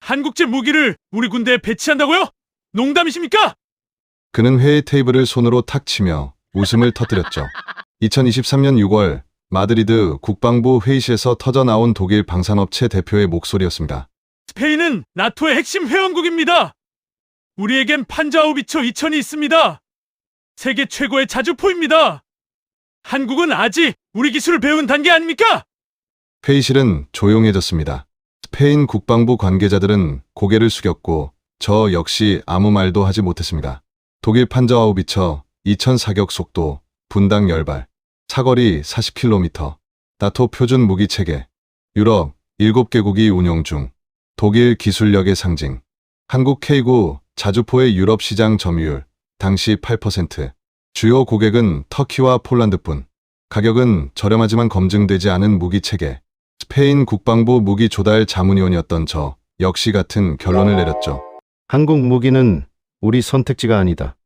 한국제 무기를 우리 군대에 배치한다고요? 농담이십니까? 그는 회의 테이블을 손으로 탁 치며 웃음을 터뜨렸죠. 2023년 6월 마드리드 국방부 회의실에서 터져나온 독일 방산업체 대표의 목소리였습니다. 스페인은 나토의 핵심 회원국입니다. 우리에겐 판자하우비처 2000이 있습니다. 세계 최고의 자주포입니다. 한국은 아직 우리 기술을 배운 단계 아닙니까? 회의실은 조용해졌습니다. 스페인 국방부 관계자들은 고개를 숙였고 저 역시 아무 말도 하지 못했습니다. 독일 판저하우비처 2000 사격 속도 분당 10발, 사거리 40km, 나토 표준 무기 체계, 유럽 7개국이 운용 중, 독일 기술력의 상징, 한국 K9 자주포의 유럽 시장 점유율 당시 8%, 주요 고객은 터키와 폴란드뿐, 가격은 저렴하지만 검증되지 않은 무기 체계, 스페인 국방부 무기 조달 자문위원이었던 저 역시 같은 결론을 내렸죠. 한국 무기는 우리 선택지가 아니다.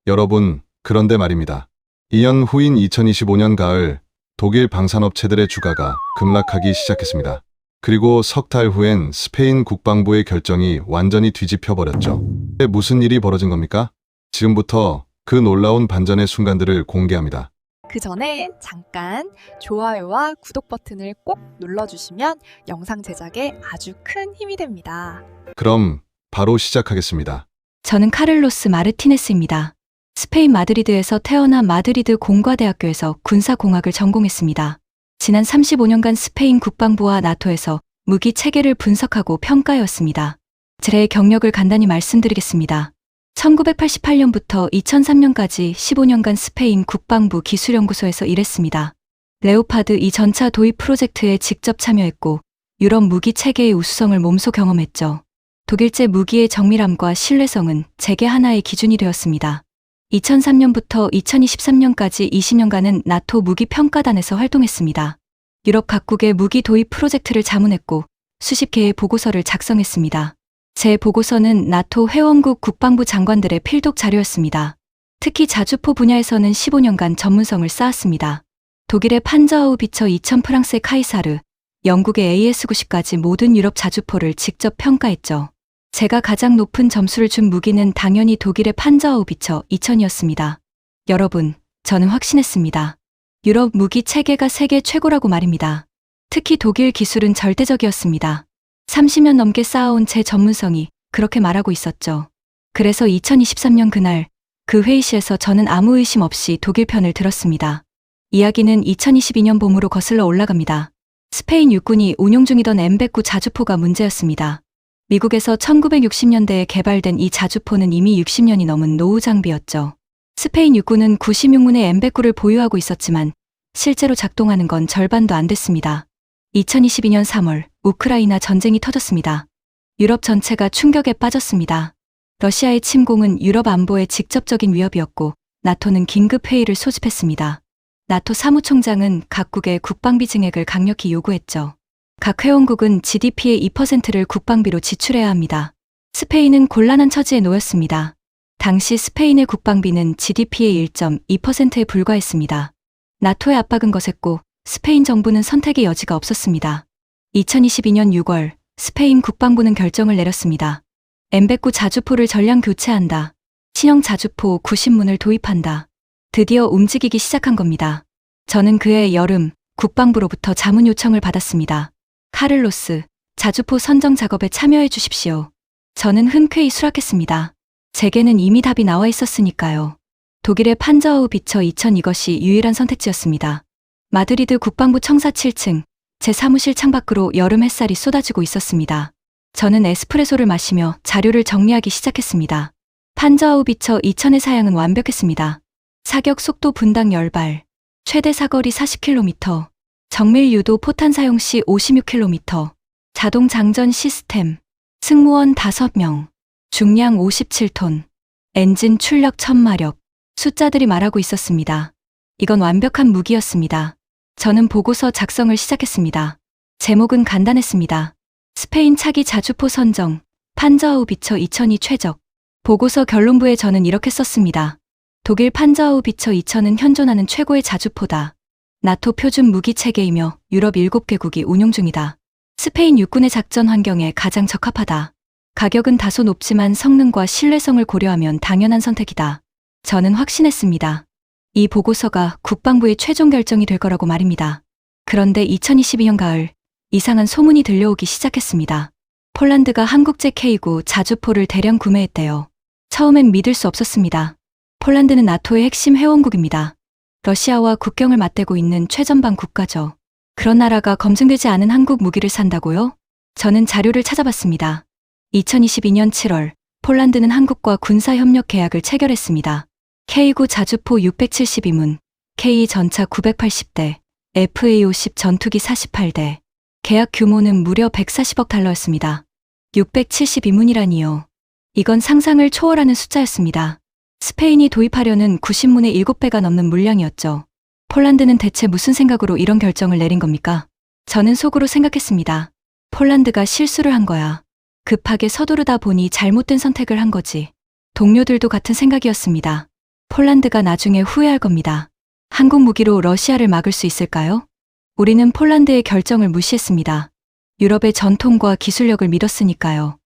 여러분, 그런데 말입니다. 2년 후인 2025년 가을 독일 방산업체들의 주가가 급락하기 시작했습니다. 그리고 석 달 후엔 스페인 국방부의 결정이 완전히 뒤집혀 버렸죠. 무슨 일이 벌어진 겁니까? 지금부터 그 놀라운 반전의 순간들을 공개합니다. 그 전에 잠깐 좋아요와 구독 버튼을 꼭 눌러주시면 영상 제작에 아주 큰 힘이 됩니다. 그럼 바로 시작하겠습니다. 저는 카를로스 마르티네스입니다. 스페인 마드리드에서 태어나 마드리드 공과대학교에서 군사공학을 전공했습니다. 지난 35년간 스페인 국방부와 나토에서 무기 체계를 분석하고 평가해왔습니다. 제 경력을 간단히 말씀드리겠습니다. 1988년부터 2003년까지 15년간 스페인 국방부 기술연구소에서 일했습니다. 레오파드 2 전차 도입 프로젝트에 직접 참여했고 유럽 무기 체계의 우수성을 몸소 경험했죠. 독일제 무기의 정밀함과 신뢰성은 제게 하나의 기준이 되었습니다. 2003년부터 2023년까지 20년간은 나토 무기 평가단에서 활동했습니다. 유럽 각국의 무기 도입 프로젝트를 자문했고 수십 개의 보고서를 작성했습니다. 제 보고서는 나토 회원국 국방부 장관들의 필독 자료였습니다. 특히 자주포 분야에서는 15년간 전문성을 쌓았습니다. 독일의 판저하우비처 2000, 프랑스의 카이사르, 영국의 AS90까지 모든 유럽 자주포를 직접 평가했죠. 제가 가장 높은 점수를 준 무기는 당연히 독일의 판저하우비처 2000이었습니다. 여러분, 저는 확신했습니다. 유럽 무기 체계가 세계 최고라고 말입니다. 특히 독일 기술은 절대적이었습니다. 30년 넘게 쌓아온 제 전문성이 그렇게 말하고 있었죠. 그래서 2023년 그날 그 회의실에서 저는 아무 의심 없이 독일 편을 들었습니다. 이야기는 2022년 봄으로 거슬러 올라갑니다. 스페인 육군이 운용 중이던 M109 자주포가 문제였습니다. 미국에서 1960년대에 개발된 이 자주포는 이미 60년이 넘은 노후 장비였죠. 스페인 육군은 96문의 M109를 보유하고 있었지만 실제로 작동하는 건 절반도 안 됐습니다. 2022년 3월 우크라이나 전쟁이 터졌습니다. 유럽 전체가 충격에 빠졌습니다. 러시아의 침공은 유럽 안보에 직접적인 위협이었고 나토는 긴급 회의를 소집했습니다. 나토 사무총장은 각국의 국방비 증액을 강력히 요구했죠. 각 회원국은 GDP의 2%를 국방비로 지출해야 합니다. 스페인은 곤란한 처지에 놓였습니다. 당시 스페인의 국방비는 GDP의 1.2%에 불과했습니다. 나토의 압박은 거셌고 스페인 정부는 선택의 여지가 없었습니다. 2022년 6월 스페인 국방부는 결정을 내렸습니다. M109 자주포를 전량 교체한다. 신형 자주포 90문을 도입한다. 드디어 움직이기 시작한 겁니다. 저는 그해 여름 국방부로부터 자문 요청을 받았습니다. 카를로스, 자주포 선정 작업에 참여해 주십시오. 저는 흔쾌히 수락했습니다. 제게는 이미 답이 나와 있었으니까요. 독일의 판저하우비처 2000, 이것이 유일한 선택지였습니다. 마드리드 국방부 청사 7층, 제 사무실 창밖으로 여름 햇살이 쏟아지고 있었습니다. 저는 에스프레소를 마시며 자료를 정리하기 시작했습니다. 판저하우비처 2000의 사양은 완벽했습니다. 사격 속도 분당 10발, 최대 사거리 40km, 정밀 유도 포탄 사용 시 56km, 자동 장전 시스템, 승무원 5명, 중량 57톤, 엔진 출력 1000마력, 숫자들이 말하고 있었습니다. 이건 완벽한 무기였습니다. 저는 보고서 작성을 시작했습니다. 제목은 간단했습니다. 스페인 차기 자주포 선정, 판저하우비처 2000이 최적. 보고서 결론부에 저는 이렇게 썼습니다. 독일 판저하우비처 2000은 현존하는 최고의 자주포다. 나토 표준 무기 체계이며 유럽 7개국이 운용 중이다. 스페인 육군의 작전 환경에 가장 적합하다. 가격은 다소 높지만 성능과 신뢰성을 고려하면 당연한 선택이다. 저는 확신했습니다. 이 보고서가 국방부의 최종 결정이 될 거라고 말입니다. 그런데 2022년 가을, 이상한 소문이 들려오기 시작했습니다. 폴란드가 한국제 K9 자주포를 대량 구매했대요. 처음엔 믿을 수 없었습니다. 폴란드는 나토의 핵심 회원국입니다. 러시아와 국경을 맞대고 있는 최전방 국가죠. 그런 나라가 검증되지 않은 한국 무기를 산다고요? 저는 자료를 찾아봤습니다. 2022년 7월, 폴란드는 한국과 군사협력 계약을 체결했습니다. K9 자주포 672문, K 전차 980대, FA-50 전투기 48대. 계약 규모는 무려 140억 달러였습니다. 672문이라니요. 이건 상상을 초월하는 숫자였습니다. 스페인이 도입하려는 90문의 7배가 넘는 물량이었죠. 폴란드는 대체 무슨 생각으로 이런 결정을 내린 겁니까? 저는 속으로 생각했습니다. 폴란드가 실수를 한 거야. 급하게 서두르다 보니 잘못된 선택을 한 거지. 동료들도 같은 생각이었습니다. 폴란드가 나중에 후회할 겁니다. 한국 무기로 러시아를 막을 수 있을까요? 우리는 폴란드의 결정을 무시했습니다. 유럽의 전통과 기술력을 믿었으니까요.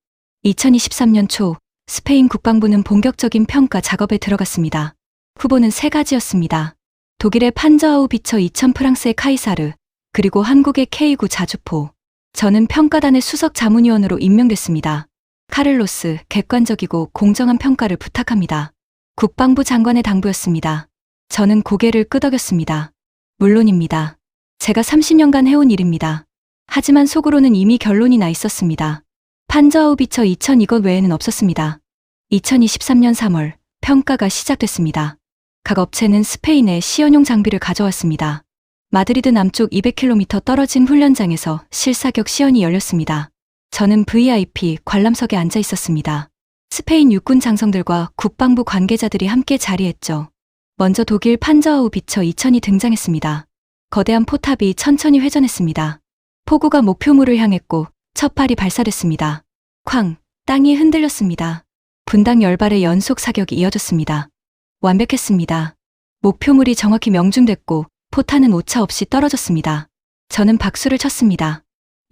2023년 초, 스페인 국방부는 본격적인 평가 작업에 들어갔습니다. 후보는 3가지였습니다. 독일의 판저하우비처 2000, 프랑스의 카이사르, 그리고 한국의 K9 자주포. 저는 평가단의 수석 자문위원으로 임명됐습니다. 카를로스, 객관적이고 공정한 평가를 부탁합니다. 국방부 장관의 당부였습니다. 저는 고개를 끄덕였습니다. 물론입니다. 제가 30년간 해온 일입니다. 하지만 속으로는 이미 결론이 나 있었습니다. 판저하우비처 2000 이것 외에는 없었습니다. 2023년 3월, 평가가 시작됐습니다. 각 업체는 스페인에 시연용 장비를 가져왔습니다. 마드리드 남쪽 200km 떨어진 훈련장에서 실사격 시연이 열렸습니다. 저는 VIP 관람석에 앉아 있었습니다. 스페인 육군 장성들과 국방부 관계자들이 함께 자리했죠. 먼저 독일 판저하우비처 2000이 등장했습니다. 거대한 포탑이 천천히 회전했습니다. 포구가 목표물을 향했고 첫 발이 발사됐습니다. 쾅! 땅이 흔들렸습니다. 분당 10발의 연속 사격이 이어졌습니다. 완벽했습니다. 목표물이 정확히 명중됐고 포탄은 오차 없이 떨어졌습니다. 저는 박수를 쳤습니다.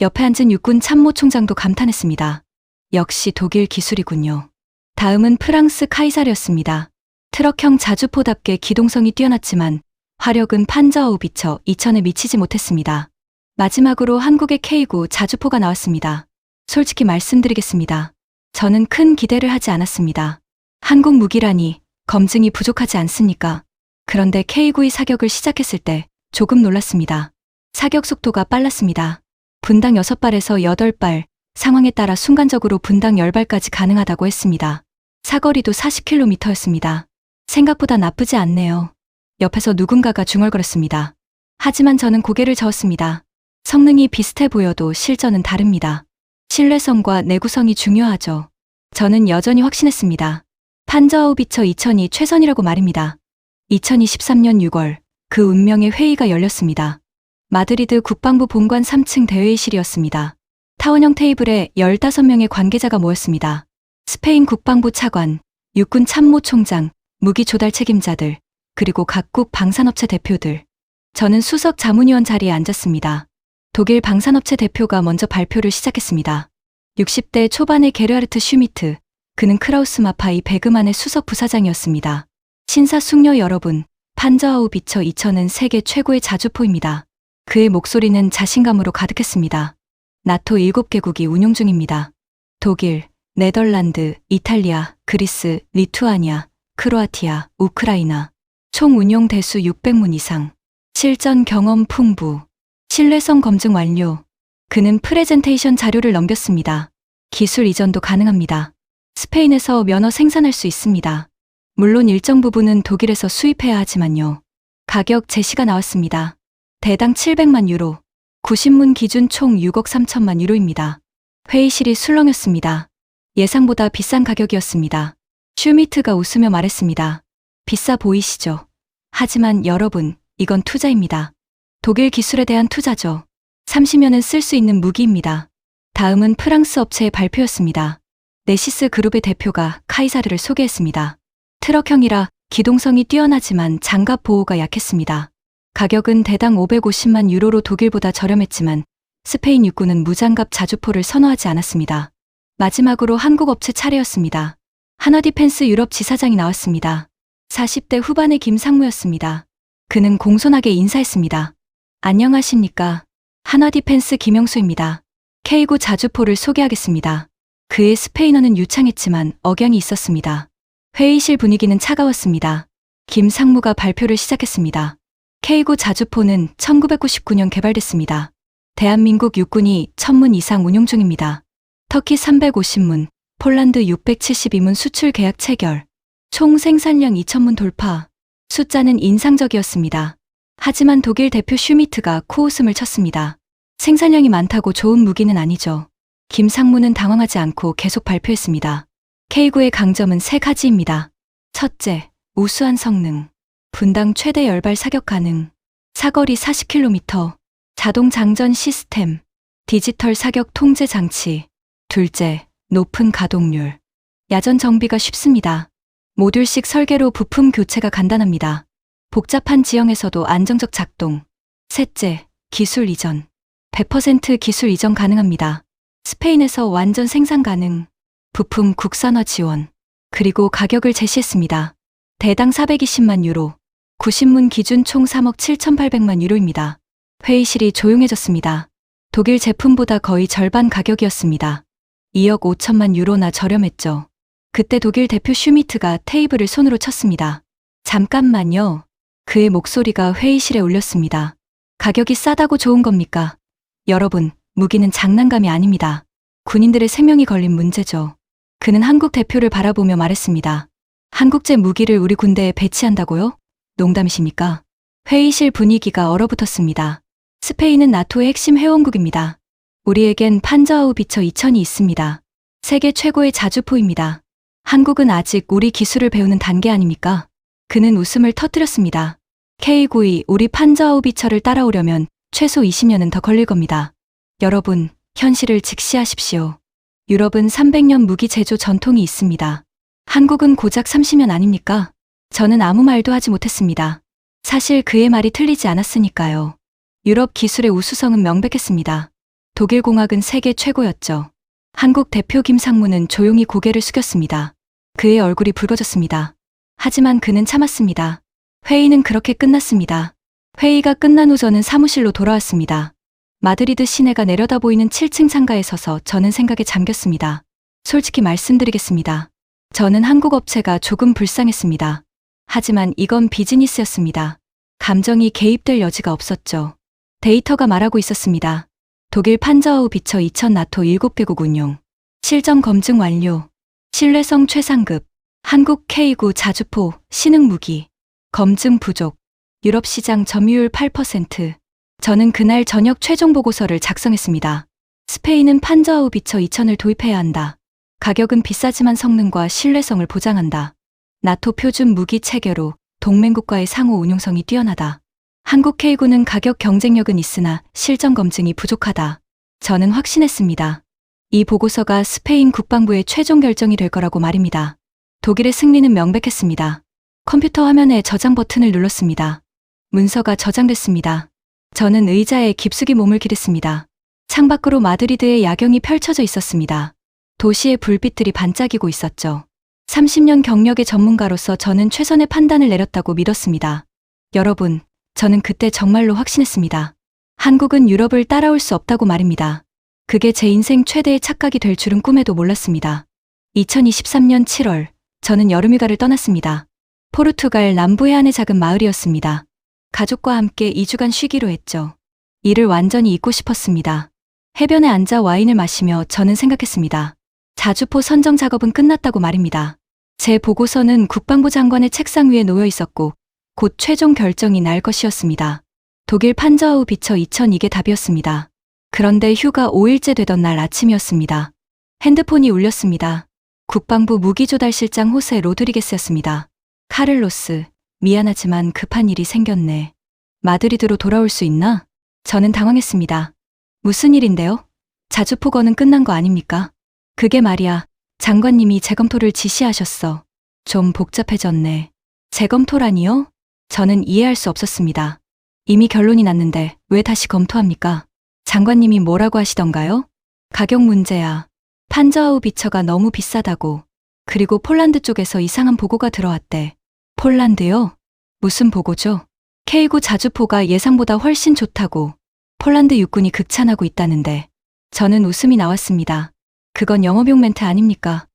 옆에 앉은 육군 참모총장도 감탄했습니다. 역시 독일 기술이군요. 다음은 프랑스 카이사르였습니다. 트럭형 자주포답게 기동성이 뛰어났지만 화력은 판저하우비처 2000에 미치지 못했습니다. 마지막으로 한국의 K9 자주포가 나왔습니다. 솔직히 말씀드리겠습니다. 저는 큰 기대를 하지 않았습니다. 한국 무기라니 검증이 부족하지 않습니까? 그런데 K9의 사격을 시작했을 때 조금 놀랐습니다. 사격 속도가 빨랐습니다. 분당 6발에서 8발, 상황에 따라 순간적으로 분당 10발까지 가능하다고 했습니다. 사거리도 40km였습니다. 생각보다 나쁘지 않네요. 옆에서 누군가가 중얼거렸습니다. 하지만 저는 고개를 저었습니다. 성능이 비슷해 보여도 실전은 다릅니다. 신뢰성과 내구성이 중요하죠. 저는 여전히 확신했습니다. 판저하우비처 2000이 최선이라고 말입니다. 2023년 6월, 그 운명의 회의가 열렸습니다. 마드리드 국방부 본관 3층 대회의실이었습니다. 타원형 테이블에 15명의 관계자가 모였습니다. 스페인 국방부 차관, 육군 참모총장, 무기 조달 책임자들, 그리고 각국 방산업체 대표들. 저는 수석 자문위원 자리에 앉았습니다. 독일 방산업체 대표가 먼저 발표를 시작했습니다. 60대 초반의 게르하르트 슈미트, 그는 크라우스 마파이 베그만의 수석 부사장이었습니다. 신사숙녀 여러분, 판저하우비처 2000은 세계 최고의 자주포입니다. 그의 목소리는 자신감으로 가득했습니다. 나토 7개국이 운용 중입니다. 독일, 네덜란드, 이탈리아, 그리스, 리투아니아, 크로아티아, 우크라이나. 총 운용 대수 600문 이상. 실전 경험 풍부. 신뢰성 검증 완료. 그는 프레젠테이션 자료를 넘겼습니다. 기술 이전도 가능합니다. 스페인에서 면허 생산할 수 있습니다. 물론 일정 부분은 독일에서 수입해야 하지만요. 가격 제시가 나왔습니다. 대당 700만 유로. 90문 기준 총 6억 3천만 유로입니다. 회의실이 술렁였습니다. 예상보다 비싼 가격이었습니다. 슈미트가 웃으며 말했습니다. 비싸 보이시죠? 하지만 여러분, 이건 투자입니다. 독일 기술에 대한 투자죠. 30년은 쓸 수 있는 무기입니다. 다음은 프랑스 업체의 발표였습니다. 네시스 그룹의 대표가 카이사르를 소개했습니다. 트럭형이라 기동성이 뛰어나지만 장갑 보호가 약했습니다. 가격은 대당 550만 유로로 독일보다 저렴했지만 스페인 육군은 무장갑 자주포를 선호하지 않았습니다. 마지막으로 한국 업체 차례였습니다. 한화디펜스 유럽 지사장이 나왔습니다. 40대 후반의 김상무였습니다. 그는 공손하게 인사했습니다. 안녕하십니까. 한화디펜스 김영수입니다. K9 자주포를 소개하겠습니다. 그의 스페인어는 유창했지만 억양이 있었습니다. 회의실 분위기는 차가웠습니다. 김상무가 발표를 시작했습니다. K9 자주포는 1999년 개발됐습니다. 대한민국 육군이 1000문 이상 운용 중입니다. 터키 350문, 폴란드 672문 수출 계약 체결, 총 생산량 2000문 돌파. 숫자는 인상적이었습니다. 하지만 독일 대표 슈미트가 코웃음을 쳤습니다. 생산량이 많다고 좋은 무기는 아니죠. 김상무는 당황하지 않고 계속 발표했습니다. K9의 강점은 3가지입니다. 첫째, 우수한 성능. 분당 최대 열발 사격 가능. 사거리 40km. 자동 장전 시스템. 디지털 사격 통제 장치. 둘째, 높은 가동률. 야전 정비가 쉽습니다. 모듈식 설계로 부품 교체가 간단합니다. 복잡한 지형에서도 안정적 작동. 셋째, 기술 이전. 100% 기술 이전 가능합니다. 스페인에서 완전 생산 가능. 부품 국산화 지원. 그리고 가격을 제시했습니다. 대당 420만 유로. 90문 기준 총 3억 7,800만 유로입니다. 회의실이 조용해졌습니다. 독일 제품보다 거의 절반 가격이었습니다. 2억 5천만 유로나 저렴했죠. 그때 독일 대표 슈미트가 테이블을 손으로 쳤습니다. 잠깐만요. 그의 목소리가 회의실에 울렸습니다. 가격이 싸다고 좋은 겁니까? 여러분, 무기는 장난감이 아닙니다. 군인들의 생명이 걸린 문제죠. 그는 한국 대표를 바라보며 말했습니다. 한국제 무기를 우리 군대에 배치한다고요? 농담이십니까? 회의실 분위기가 얼어붙었습니다. 스페인은 나토의 핵심 회원국입니다. 우리에겐 판저하우비처 2000이 있습니다. 세계 최고의 자주포입니다. 한국은 아직 우리 기술을 배우는 단계 아닙니까? 그는 웃음을 터뜨렸습니다. K9이 우리 판저하우비처를 따라오려면 최소 20년은 더 걸릴 겁니다. 여러분, 현실을 직시하십시오. 유럽은 300년 무기 제조 전통이 있습니다. 한국은 고작 30년 아닙니까? 저는 아무 말도 하지 못했습니다. 사실 그의 말이 틀리지 않았으니까요. 유럽 기술의 우수성은 명백했습니다. 독일 공학은 세계 최고였죠. 한국 대표 김상무는 조용히 고개를 숙였습니다. 그의 얼굴이 붉어졌습니다. 하지만 그는 참았습니다. 회의는 그렇게 끝났습니다. 회의가 끝난 후 저는 사무실로 돌아왔습니다. 마드리드 시내가 내려다 보이는 7층 창가에 서서 저는 생각에 잠겼습니다. 솔직히 말씀드리겠습니다. 저는 한국 업체가 조금 불쌍했습니다. 하지만 이건 비즈니스였습니다. 감정이 개입될 여지가 없었죠. 데이터가 말하고 있었습니다. 독일 판저하우비처 2000 나토 7개국 운용. 실전 검증 완료. 신뢰성 최상급. 한국 K9 자주포, 신흥 무기. 검증 부족. 유럽 시장 점유율 8%. 저는 그날 저녁 최종 보고서를 작성했습니다. 스페인은 판저하우비처 2000을 도입해야 한다. 가격은 비싸지만 성능과 신뢰성을 보장한다. 나토 표준 무기 체계로 동맹국과의 상호 운용성이 뛰어나다. 한국 K9는 가격 경쟁력은 있으나 실전 검증이 부족하다. 저는 확신했습니다. 이 보고서가 스페인 국방부의 최종 결정이 될 거라고 말입니다. 독일의 승리는 명백했습니다. 컴퓨터 화면에 저장 버튼을 눌렀습니다. 문서가 저장됐습니다. 저는 의자에 깊숙이 몸을 기댔습니다. 창밖으로 마드리드의 야경이 펼쳐져 있었습니다. 도시의 불빛들이 반짝이고 있었죠. 30년 경력의 전문가로서 저는 최선의 판단을 내렸다고 믿었습니다. 여러분, 저는 그때 정말로 확신했습니다. 한국은 유럽을 따라올 수 없다고 말입니다. 그게 제 인생 최대의 착각이 될 줄은 꿈에도 몰랐습니다. 2023년 7월, 저는 여름휴가를 떠났습니다. 포르투갈 남부 해안의 작은 마을이었습니다. 가족과 함께 2주간 쉬기로 했죠. 이를 완전히 잊고 싶었습니다. 해변에 앉아 와인을 마시며 저는 생각했습니다. 자주포 선정 작업은 끝났다고 말입니다. 제 보고서는 국방부 장관의 책상 위에 놓여 있었고 곧 최종 결정이 날 것이었습니다. 독일 판저하우비처 2000 이게 답이었습니다. 그런데 휴가 5일째 되던 날 아침이었습니다. 핸드폰이 울렸습니다. 국방부 무기조달실장 호세 로드리게스였습니다. 카를로스, 미안하지만 급한 일이 생겼네. 마드리드로 돌아올 수 있나? 저는 당황했습니다. 무슨 일인데요? 자주포거는 끝난 거 아닙니까? 그게 말이야. 장관님이 재검토를 지시하셨어. 좀 복잡해졌네. 재검토라니요? 저는 이해할 수 없었습니다. 이미 결론이 났는데 왜 다시 검토합니까? 장관님이 뭐라고 하시던가요? 가격 문제야. 판저하우비처가 너무 비싸다고. 그리고 폴란드 쪽에서 이상한 보고가 들어왔대. 폴란드요? 무슨 보고죠? K9 자주포가 예상보다 훨씬 좋다고. 폴란드 육군이 극찬하고 있다는데. 저는 웃음이 나왔습니다. 그건 영업용 멘트 아닙니까?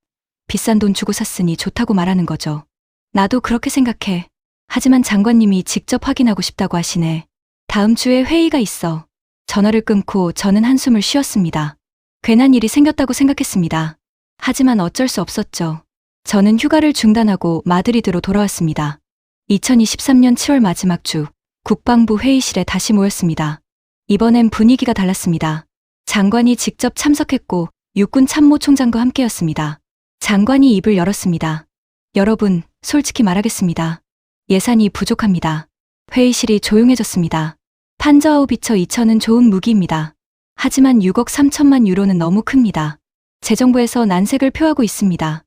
비싼 돈 주고 샀으니 좋다고 말하는 거죠. 나도 그렇게 생각해. 하지만 장관님이 직접 확인하고 싶다고 하시네. 다음 주에 회의가 있어. 전화를 끊고 저는 한숨을 쉬었습니다. 괜한 일이 생겼다고 생각했습니다. 하지만 어쩔 수 없었죠. 저는 휴가를 중단하고 마드리드로 돌아왔습니다. 2023년 7월 마지막 주, 국방부 회의실에 다시 모였습니다. 이번엔 분위기가 달랐습니다. 장관이 직접 참석했고 육군 참모총장과 함께였습니다. 장관이 입을 열었습니다. 여러분, 솔직히 말하겠습니다. 예산이 부족합니다. 회의실이 조용해졌습니다. 판저하우비처 2000은 좋은 무기입니다. 하지만 6억 3천만 유로는 너무 큽니다. 재정부에서 난색을 표하고 있습니다.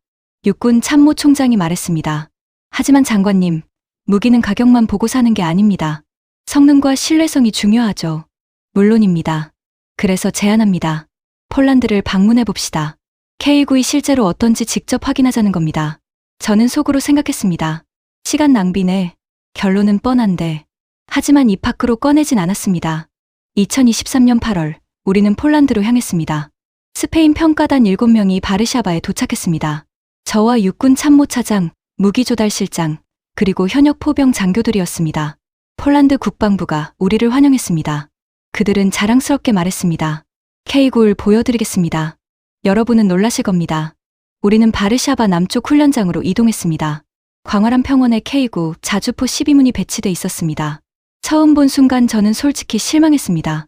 육군 참모총장이 말했습니다. 하지만 장관님, 무기는 가격만 보고 사는 게 아닙니다. 성능과 신뢰성이 중요하죠. 물론입니다. 그래서 제안합니다. 폴란드를 방문해 봅시다. K9이 실제로 어떤지 직접 확인하자는 겁니다. 저는 속으로 생각했습니다. 시간 낭비네. 결론은 뻔한데. 하지만 입 밖으로 꺼내진 않았습니다. 2023년 8월, 우리는 폴란드로 향했습니다. 스페인 평가단 7명이 바르샤바에 도착했습니다. 저와 육군 참모차장, 무기조달실장, 그리고 현역 포병 장교들이었습니다. 폴란드 국방부가 우리를 환영했습니다. 그들은 자랑스럽게 말했습니다. K9를 보여드리겠습니다. 여러분은 놀라실 겁니다. 우리는 바르샤바 남쪽 훈련장으로 이동했습니다. 광활한 평원에 K9 자주포 12문이 배치돼 있었습니다. 처음 본 순간 저는 솔직히 실망했습니다.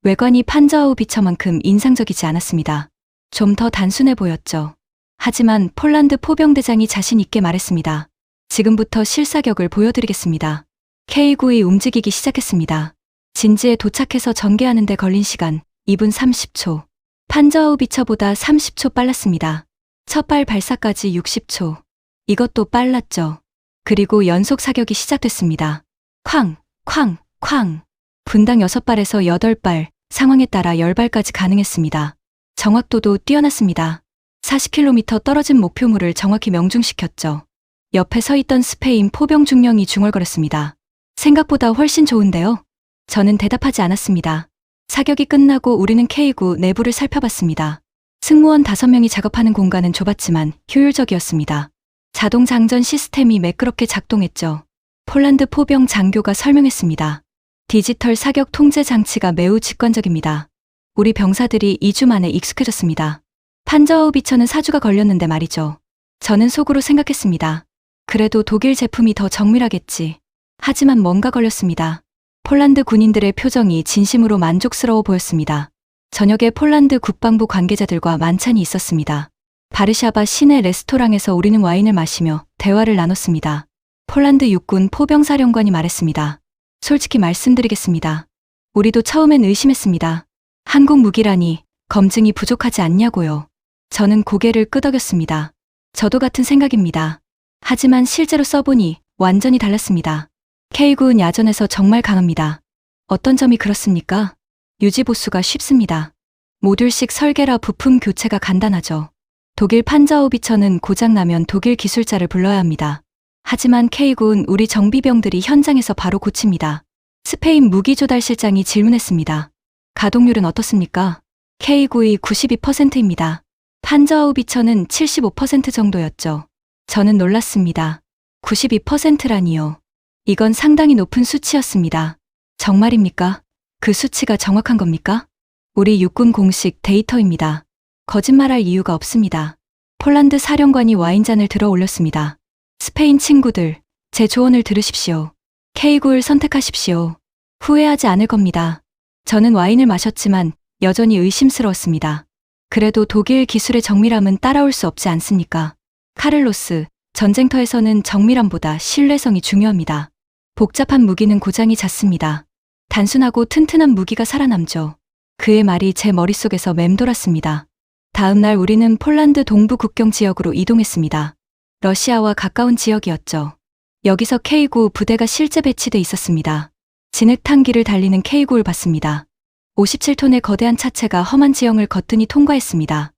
외관이 판저하우비처만큼 인상적이지 않았습니다. 좀 더 단순해 보였죠. 하지만 폴란드 포병대장이 자신 있게 말했습니다. 지금부터 실사격을 보여드리겠습니다. K9이 움직이기 시작했습니다. 진지에 도착해서 전개하는 데 걸린 시간 2분 30초. 판저하우비처보다 30초 빨랐습니다. 첫 발 발사까지 60초. 이것도 빨랐죠. 그리고 연속 사격이 시작됐습니다. 쾅, 쾅, 쾅. 분당 6발에서 8발, 상황에 따라 10발까지 가능했습니다. 정확도도 뛰어났습니다. 40km 떨어진 목표물을 정확히 명중시켰죠. 옆에 서 있던 스페인 포병 중령이 중얼거렸습니다. 생각보다 훨씬 좋은데요? 저는 대답하지 않았습니다. 사격이 끝나고 우리는 K9 내부를 살펴봤습니다. 승무원 5명이 작업하는 공간은 좁았지만 효율적이었습니다. 자동 장전 시스템이 매끄럽게 작동했죠. 폴란드 포병 장교가 설명했습니다. 디지털 사격 통제 장치가 매우 직관적입니다. 우리 병사들이 2주 만에 익숙해졌습니다. 판저하우비처는 4주가 걸렸는데 말이죠. 저는 속으로 생각했습니다. 그래도 독일 제품이 더 정밀하겠지. 하지만 뭔가 걸렸습니다. 폴란드 군인들의 표정이 진심으로 만족스러워 보였습니다. 저녁에 폴란드 국방부 관계자들과 만찬이 있었습니다. 바르샤바 시내 레스토랑에서 우리는 와인을 마시며 대화를 나눴습니다. 폴란드 육군 포병사령관이 말했습니다. 솔직히 말씀드리겠습니다. 우리도 처음엔 의심했습니다. 한국 무기라니 검증이 부족하지 않냐고요. 저는 고개를 끄덕였습니다. 저도 같은 생각입니다. 하지만 실제로 써보니 완전히 달랐습니다. K9는 야전에서 정말 강합니다. 어떤 점이 그렇습니까? 유지 보수가 쉽습니다. 모듈식 설계라 부품 교체가 간단하죠. 독일 판저하우비처는 고장나면 독일 기술자를 불러야 합니다. 하지만 K9는 우리 정비병들이 현장에서 바로 고칩니다. 스페인 무기조달실장이 질문했습니다. 가동률은 어떻습니까? K9의 92%입니다. 판저하우비처는 75% 정도였죠. 저는 놀랐습니다. 92%라니요. 이건 상당히 높은 수치였습니다. 정말입니까? 그 수치가 정확한 겁니까? 우리 육군 공식 데이터입니다. 거짓말할 이유가 없습니다. 폴란드 사령관이 와인잔을 들어 올렸습니다. 스페인 친구들, 제 조언을 들으십시오. K9를 선택하십시오. 후회하지 않을 겁니다. 저는 와인을 마셨지만 여전히 의심스러웠습니다. 그래도 독일 기술의 정밀함은 따라올 수 없지 않습니까? 카를로스, 전쟁터에서는 정밀함보다 신뢰성이 중요합니다. 복잡한 무기는 고장이 잦습니다. 단순하고 튼튼한 무기가 살아남죠. 그의 말이 제 머릿속에서 맴돌았습니다. 다음 날 우리는 폴란드 동부 국경 지역으로 이동했습니다. 러시아와 가까운 지역이었죠. 여기서 K9 부대가 실제 배치돼 있었습니다. 진흙탕기를 달리는 K9를 봤습니다. 57톤의 거대한 차체가 험한 지형을 거뜬히 통과했습니다.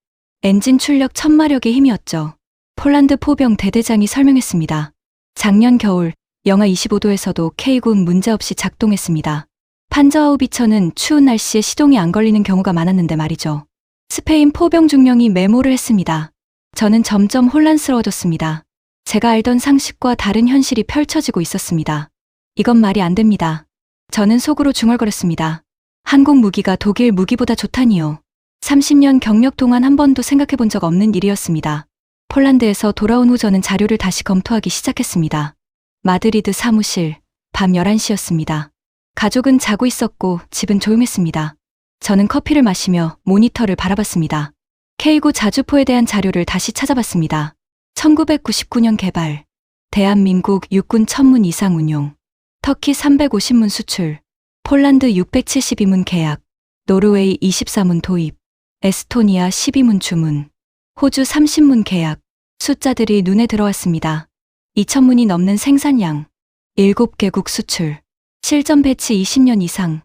엔진 출력 1000마력의 힘이었죠. 폴란드 포병 대대장이 설명했습니다. 작년 겨울 영하 25도에서도 K군 문제없이 작동했습니다. 판저하우비처는 추운 날씨에 시동이 안 걸리는 경우가 많았는데 말이죠. 스페인 포병 중령이 메모를 했습니다. 저는 점점 혼란스러워졌습니다. 제가 알던 상식과 다른 현실이 펼쳐지고 있었습니다. 이건 말이 안 됩니다. 저는 속으로 중얼거렸습니다. 한국 무기가 독일 무기보다 좋다니요. 30년 경력 동안 한 번도 생각해 본 적 없는 일이었습니다. 폴란드에서 돌아온 후 저는 자료를 다시 검토하기 시작했습니다. 마드리드 사무실, 밤 11시였습니다. 가족은 자고 있었고 집은 조용했습니다. 저는 커피를 마시며 모니터를 바라봤습니다. K구 자주포에 대한 자료를 다시 찾아봤습니다. 1999년 개발, 대한민국 육군 1000문 이상 운용, 터키 350문 수출, 폴란드 672문 계약, 노르웨이 24문 도입, 에스토니아 12문 주문, 호주 30문 계약, 숫자들이 눈에 들어왔습니다. 2000문이 넘는 생산량, 7개국 수출, 실전 배치 20년 이상.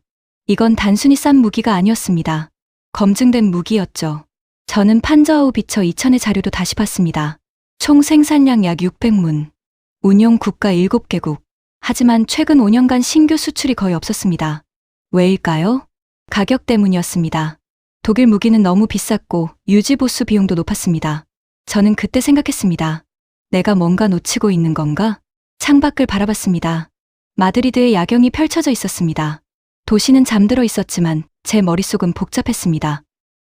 이건 단순히 싼 무기가 아니었습니다. 검증된 무기였죠. 저는 판저하우비처 2000의 자료도 다시 봤습니다. 총 생산량 약 600문, 운용 국가 7개국. 하지만 최근 5년간 신규 수출이 거의 없었습니다. 왜일까요? 가격 때문이었습니다. 독일 무기는 너무 비쌌고 유지 보수 비용도 높았습니다. 저는 그때 생각했습니다. 내가 뭔가 놓치고 있는 건가? 창밖을 바라봤습니다. 마드리드의 야경이 펼쳐져 있었습니다. 도시는 잠들어 있었지만 제 머릿속은 복잡했습니다.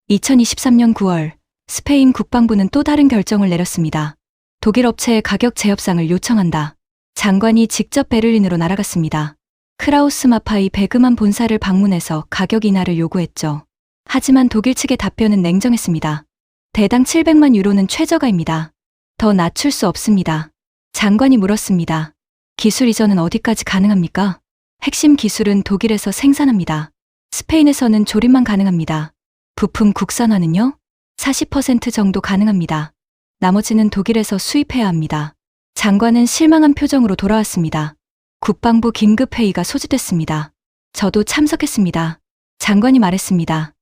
2023년 9월, 스페인 국방부는 또 다른 결정을 내렸습니다. 독일 업체의 가격 재협상을 요청한다. 장관이 직접 베를린으로 날아갔습니다. 크라우스 마파이 베그만 본사를 방문해서 가격 인하를 요구했죠. 하지만 독일 측의 답변은 냉정했습니다. 대당 700만 유로는 최저가입니다. 더 낮출 수 없습니다. 장관이 물었습니다. 기술 이전은 어디까지 가능합니까? 핵심 기술은 독일에서 생산합니다. 스페인에서는 조립만 가능합니다. 부품 국산화는요? 40% 정도 가능합니다. 나머지는 독일에서 수입해야 합니다. 장관은 실망한 표정으로 돌아왔습니다. 국방부 긴급회의가 소집됐습니다. 저도 참석했습니다. 장관이 말했습니다.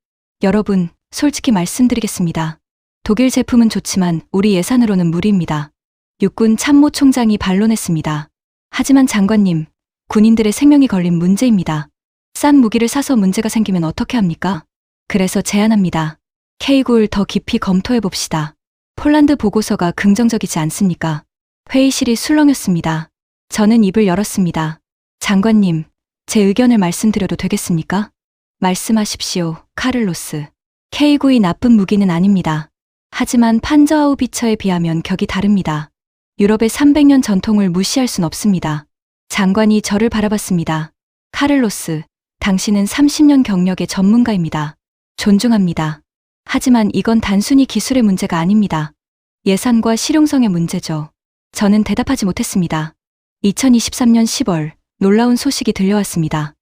여러분, 솔직히 말씀드리겠습니다. 독일 제품은 좋지만 우리 예산으로는 무리입니다. 육군 참모총장이 반론했습니다. 하지만 장관님, 군인들의 생명이 걸린 문제입니다. 싼 무기를 사서 문제가 생기면 어떻게 합니까? 그래서 제안합니다. K구를 더 깊이 검토해 봅시다. 폴란드 보고서가 긍정적이지 않습니까? 회의실이 술렁였습니다. 저는 입을 열었습니다. 장관님, 제 의견을 말씀드려도 되겠습니까? 말씀하십시오, 카를로스. K구이 나쁜 무기는 아닙니다. 하지만 판저하우비처에 비하면 격이 다릅니다. 유럽의 300년 전통을 무시할 순 없습니다. 장관이 저를 바라봤습니다. 카를로스, 당신은 30년 경력의 전문가입니다. 존중합니다. 하지만 이건 단순히 기술의 문제가 아닙니다. 예산과 실용성의 문제죠. 저는 대답하지 못했습니다. 2023년 10월, 놀라운 소식이 들려왔습니다.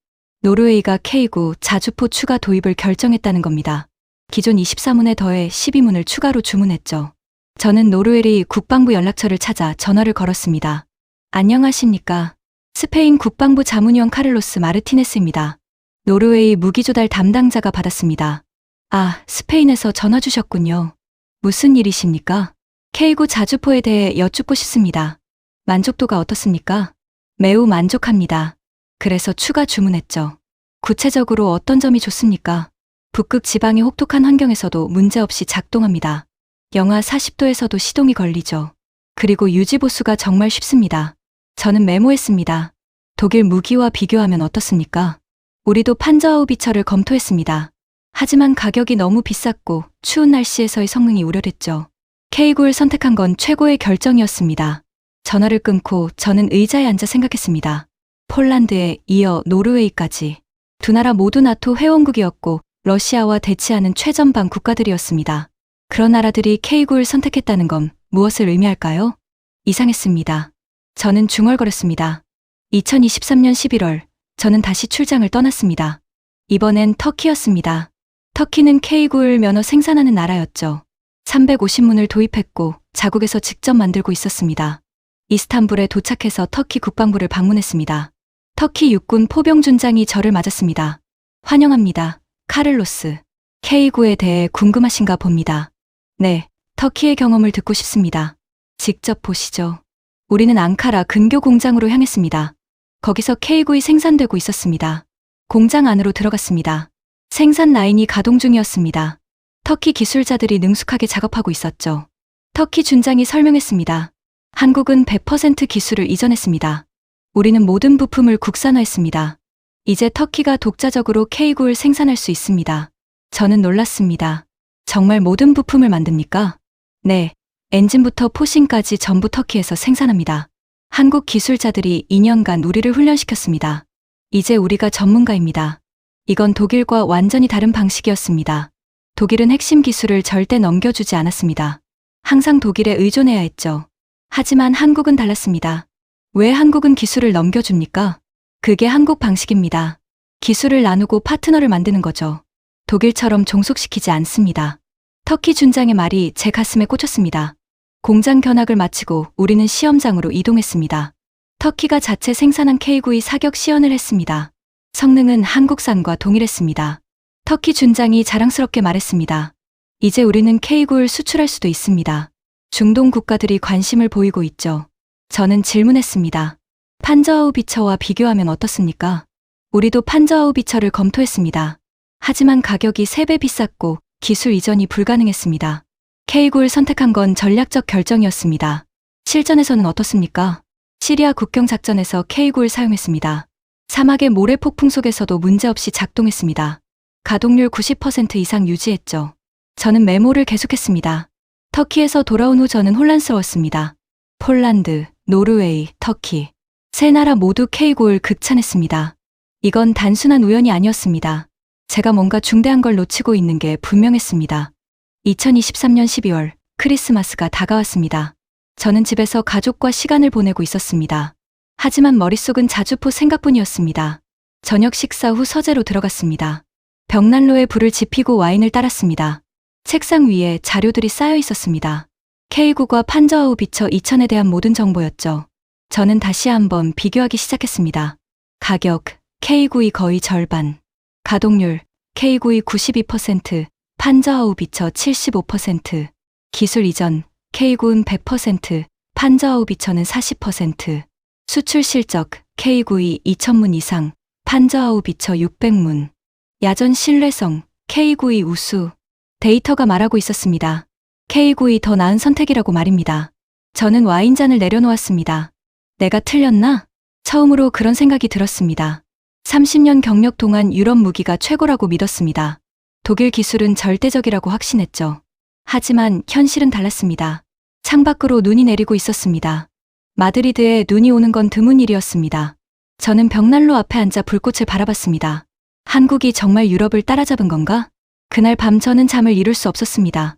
노르웨이가 K구 자주포 추가 도입을 결정했다는 겁니다. 기존 24문에 더해 12문을 추가로 주문했죠. 저는 노르웨이 국방부 연락처를 찾아 전화를 걸었습니다. 안녕하십니까? 스페인 국방부 자문위원 카를로스 마르티네스입니다. 노르웨이 무기조달 담당자가 받았습니다. 아, 스페인에서 전화 주셨군요. 무슨 일이십니까? K구 자주포에 대해 여쭙고 싶습니다. 만족도가 어떻습니까? 매우 만족합니다. 그래서 추가 주문했죠. 구체적으로 어떤 점이 좋습니까? 북극 지방의 혹독한 환경에서도 문제없이 작동합니다. 영하 40도에서도 시동이 걸리죠. 그리고 유지 보수가 정말 쉽습니다. 저는 메모했습니다. 독일 무기와 비교하면 어떻습니까? 우리도 판저하우비처를 검토했습니다. 하지만 가격이 너무 비쌌고 추운 날씨에서의 성능이 우려됐죠. K구를 선택한 건 최고의 결정이었습니다. 전화를 끊고 저는 의자에 앉아 생각했습니다. 폴란드에 이어 노르웨이까지. 두 나라 모두 나토 회원국이었고 러시아와 대치하는 최전방 국가들이었습니다. 그런 나라들이 K구를 선택했다는 건 무엇을 의미할까요? 이상했습니다. 저는 중얼거렸습니다. 2023년 11월, 저는 다시 출장을 떠났습니다. 이번엔 터키였습니다. 터키는 K구를 면허 생산하는 나라였죠. 350문을 도입했고 자국에서 직접 만들고 있었습니다. 이스탄불에 도착해서 터키 국방부를 방문했습니다. 터키 육군 포병 준장이 저를 맞았습니다. 환영합니다. 카를로스, K9에 대해 궁금하신가 봅니다. 네, 터키의 경험을 듣고 싶습니다. 직접 보시죠. 우리는 앙카라 근교 공장으로 향했습니다. 거기서 K9이 생산되고 있었습니다. 공장 안으로 들어갔습니다. 생산 라인이 가동 중이었습니다. 터키 기술자들이 능숙하게 작업하고 있었죠. 터키 준장이 설명했습니다. 한국은 100% 기술을 이전했습니다. 우리는 모든 부품을 국산화했습니다. 이제 터키가 독자적으로 K9를 생산할 수 있습니다. 저는 놀랐습니다. 정말 모든 부품을 만듭니까? 네, 엔진부터 포싱까지 전부 터키에서 생산합니다. 한국 기술자들이 2년간 우리를 훈련시켰습니다. 이제 우리가 전문가입니다. 이건 독일과 완전히 다른 방식이었습니다. 독일은 핵심 기술을 절대 넘겨주지 않았습니다. 항상 독일에 의존해야 했죠. 하지만 한국은 달랐습니다. 왜 한국은 기술을 넘겨줍니까? 그게 한국 방식입니다. 기술을 나누고 파트너를 만드는 거죠. 독일처럼 종속시키지 않습니다. 터키 준장의 말이 제 가슴에 꽂혔습니다. 공장 견학을 마치고 우리는 시험장으로 이동했습니다. 터키가 자체 생산한 K9이 사격 시연을 했습니다. 성능은 한국산과 동일했습니다. 터키 준장이 자랑스럽게 말했습니다. 이제 우리는 K9를 수출할 수도 있습니다. 중동 국가들이 관심을 보이고 있죠. 저는 질문했습니다. 판저하우비처와 비교하면 어떻습니까? 우리도 판저하우비처를 검토했습니다. 하지만 가격이 3배 비쌌고 기술 이전이 불가능했습니다. K9를 선택한 건 전략적 결정이었습니다. 실전에서는 어떻습니까? 시리아 국경 작전에서 K9를 사용했습니다. 사막의 모래 폭풍 속에서도 문제없이 작동했습니다. 가동률 90% 이상 유지했죠. 저는 메모를 계속했습니다. 터키에서 돌아온 후 저는 혼란스러웠습니다. 폴란드, 노르웨이, 터키. 세 나라 모두 K9를 극찬했습니다. 이건 단순한 우연이 아니었습니다. 제가 뭔가 중대한 걸 놓치고 있는 게 분명했습니다. 2023년 12월 크리스마스가 다가왔습니다. 저는 집에서 가족과 시간을 보내고 있었습니다. 하지만 머릿속은 자주포 생각뿐이었습니다. 저녁 식사 후 서재로 들어갔습니다. 벽난로에 불을 지피고 와인을 따랐습니다. 책상 위에 자료들이 쌓여 있었습니다. K9과 판저하우비처 2000에 대한 모든 정보였죠. 저는 다시 한번 비교하기 시작했습니다. 가격, K9이 거의 절반. 가동률, K9이 92%, 판저하우비처 75%. 기술 이전, K9는 100%, 판저하우비처는 40%. 수출 실적, K9이 2000문 이상, 판저하우비처 600문. 야전 신뢰성, K9이 우수. 데이터가 말하고 있었습니다. K9이 더 나은 선택이라고 말입니다. 저는 와인잔을 내려놓았습니다. 내가 틀렸나? 처음으로 그런 생각이 들었습니다. 30년 경력 동안 유럽 무기가 최고라고 믿었습니다. 독일 기술은 절대적이라고 확신했죠. 하지만 현실은 달랐습니다. 창밖으로 눈이 내리고 있었습니다. 마드리드에 눈이 오는 건 드문 일이었습니다. 저는 벽난로 앞에 앉아 불꽃을 바라봤습니다. 한국이 정말 유럽을 따라잡은 건가? 그날 밤 저는 잠을 이룰 수 없었습니다.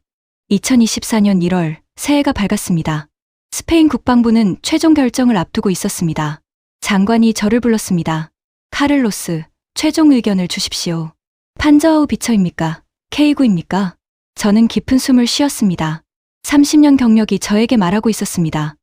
2024년 1월, 새해가 밝았습니다. 스페인 국방부는 최종 결정을 앞두고 있었습니다. 장관이 저를 불렀습니다. 카를로스, 최종 의견을 주십시오. 판저하우비처입니까? K9입니까? 저는 깊은 숨을 쉬었습니다. 30년 경력이 저에게 말하고 있었습니다.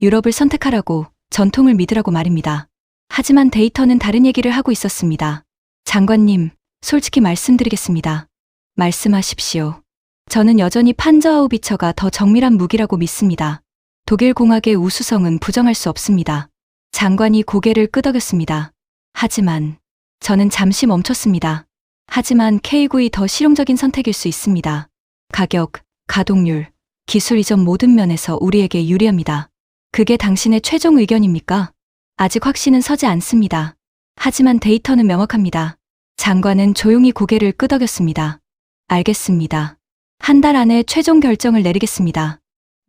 유럽을 선택하라고, 전통을 믿으라고 말입니다. 하지만 데이터는 다른 얘기를 하고 있었습니다. 장관님, 솔직히 말씀드리겠습니다. 말씀하십시오. 저는 여전히 판저하우비처가 더 정밀한 무기라고 믿습니다. 독일 공학의 우수성은 부정할 수 없습니다. 장관이 고개를 끄덕였습니다. 하지만 저는 잠시 멈췄습니다. 하지만 K9이 더 실용적인 선택일 수 있습니다. 가격, 가동률, 기술 이전 모든 면에서 우리에게 유리합니다. 그게 당신의 최종 의견입니까? 아직 확신은 서지 않습니다. 하지만 데이터는 명확합니다. 장관은 조용히 고개를 끄덕였습니다. 알겠습니다. 한 달 안에 최종 결정을 내리겠습니다.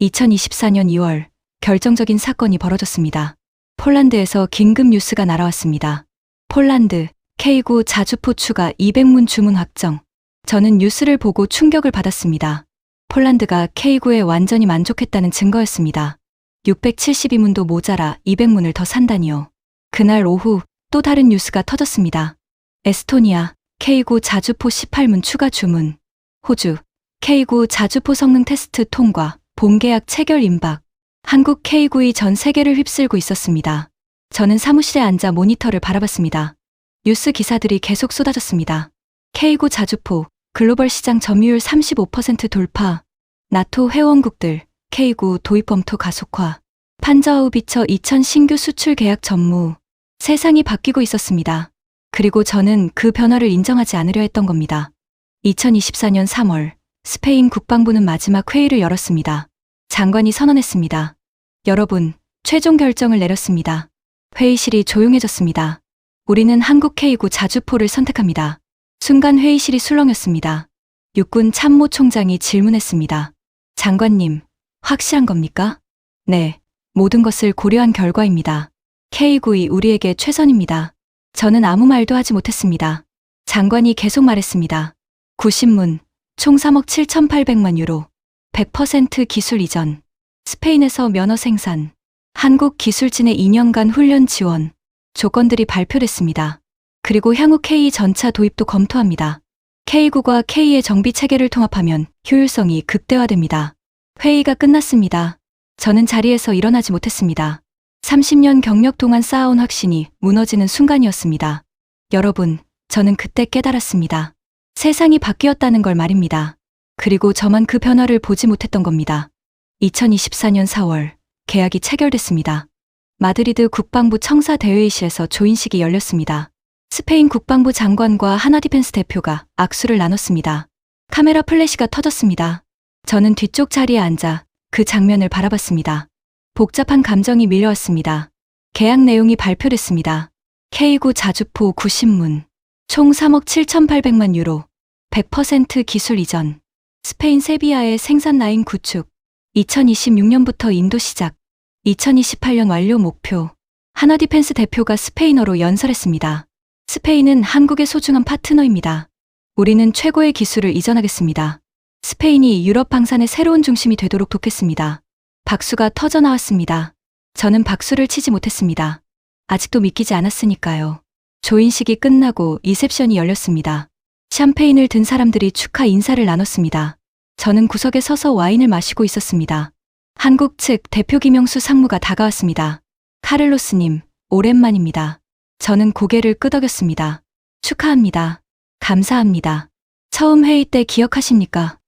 2024년 2월, 결정적인 사건이 벌어졌습니다. 폴란드에서 긴급 뉴스가 날아왔습니다. 폴란드, K9 자주포 추가 200문 주문 확정. 저는 뉴스를 보고 충격을 받았습니다. 폴란드가 K9에 완전히 만족했다는 증거였습니다. 672문도 모자라 200문을 더 산다니요. 그날 오후 또 다른 뉴스가 터졌습니다. 에스토니아, K9 자주포 18문 추가 주문. 호주, K9 자주포 성능 테스트 통과, 본계약 체결 임박. 한국 K9이 전 세계를 휩쓸고 있었습니다. 저는 사무실에 앉아 모니터를 바라봤습니다. 뉴스 기사들이 계속 쏟아졌습니다. K9 자주포, 글로벌 시장 점유율 35% 돌파, 나토 회원국들, K9 도입 검토 가속화, 판저하우비처 2000 신규 수출 계약 전무. 세상이 바뀌고 있었습니다. 그리고 저는 그 변화를 인정하지 않으려 했던 겁니다. 2024년 3월, 스페인 국방부는 마지막 회의를 열었습니다. 장관이 선언했습니다. 여러분, 최종 결정을 내렸습니다. 회의실이 조용해졌습니다. 우리는 한국 K9 자주포를 선택합니다. 순간 회의실이 술렁였습니다. 육군 참모총장이 질문했습니다. 장관님, 확실한 겁니까? 네, 모든 것을 고려한 결과입니다. K9이 우리에게 최선입니다. 저는 아무 말도 하지 못했습니다. 장관이 계속 말했습니다. 구신문, 총 3억 7,800만 유로, 100% 기술 이전, 스페인에서 면허 생산, 한국 기술진의 2년간 훈련 지원, 조건들이 발표됐습니다. 그리고 향후 K 전차 도입도 검토합니다. K9과 K의 정비 체계를 통합하면 효율성이 극대화됩니다. 회의가 끝났습니다. 저는 자리에서 일어나지 못했습니다. 30년 경력 동안 쌓아온 확신이 무너지는 순간이었습니다. 여러분, 저는 그때 깨달았습니다. 세상이 바뀌었다는 걸 말입니다. 그리고 저만 그 변화를 보지 못했던 겁니다. 2024년 4월, 계약이 체결됐습니다. 마드리드 국방부 청사대회의실에서 조인식이 열렸습니다. 스페인 국방부 장관과 하나디펜스 대표가 악수를 나눴습니다. 카메라 플래시가 터졌습니다. 저는 뒤쪽 자리에 앉아 그 장면을 바라봤습니다. 복잡한 감정이 밀려왔습니다. 계약 내용이 발표됐습니다. K9 자주포 구신문, 총 3억 7,800만 유로, 100% 기술 이전, 스페인 세비야의 생산 라인 구축, 2026년부터 인도 시작, 2028년 완료 목표. 하나디펜스 대표가 스페인어로 연설했습니다. 스페인은 한국의 소중한 파트너입니다. 우리는 최고의 기술을 이전하겠습니다. 스페인이 유럽 방산의 새로운 중심이 되도록 돕겠습니다. 박수가 터져 나왔습니다. 저는 박수를 치지 못했습니다. 아직도 믿기지 않았으니까요. 조인식이 끝나고 리셉션이 열렸습니다. 샴페인을 든 사람들이 축하 인사를 나눴습니다. 저는 구석에 서서 와인을 마시고 있었습니다. 한국 측 대표 김영수 상무가 다가왔습니다. 카를로스님, 오랜만입니다. 저는 고개를 끄덕였습니다. 축하합니다. 감사합니다. 처음 회의 때 기억하십니까?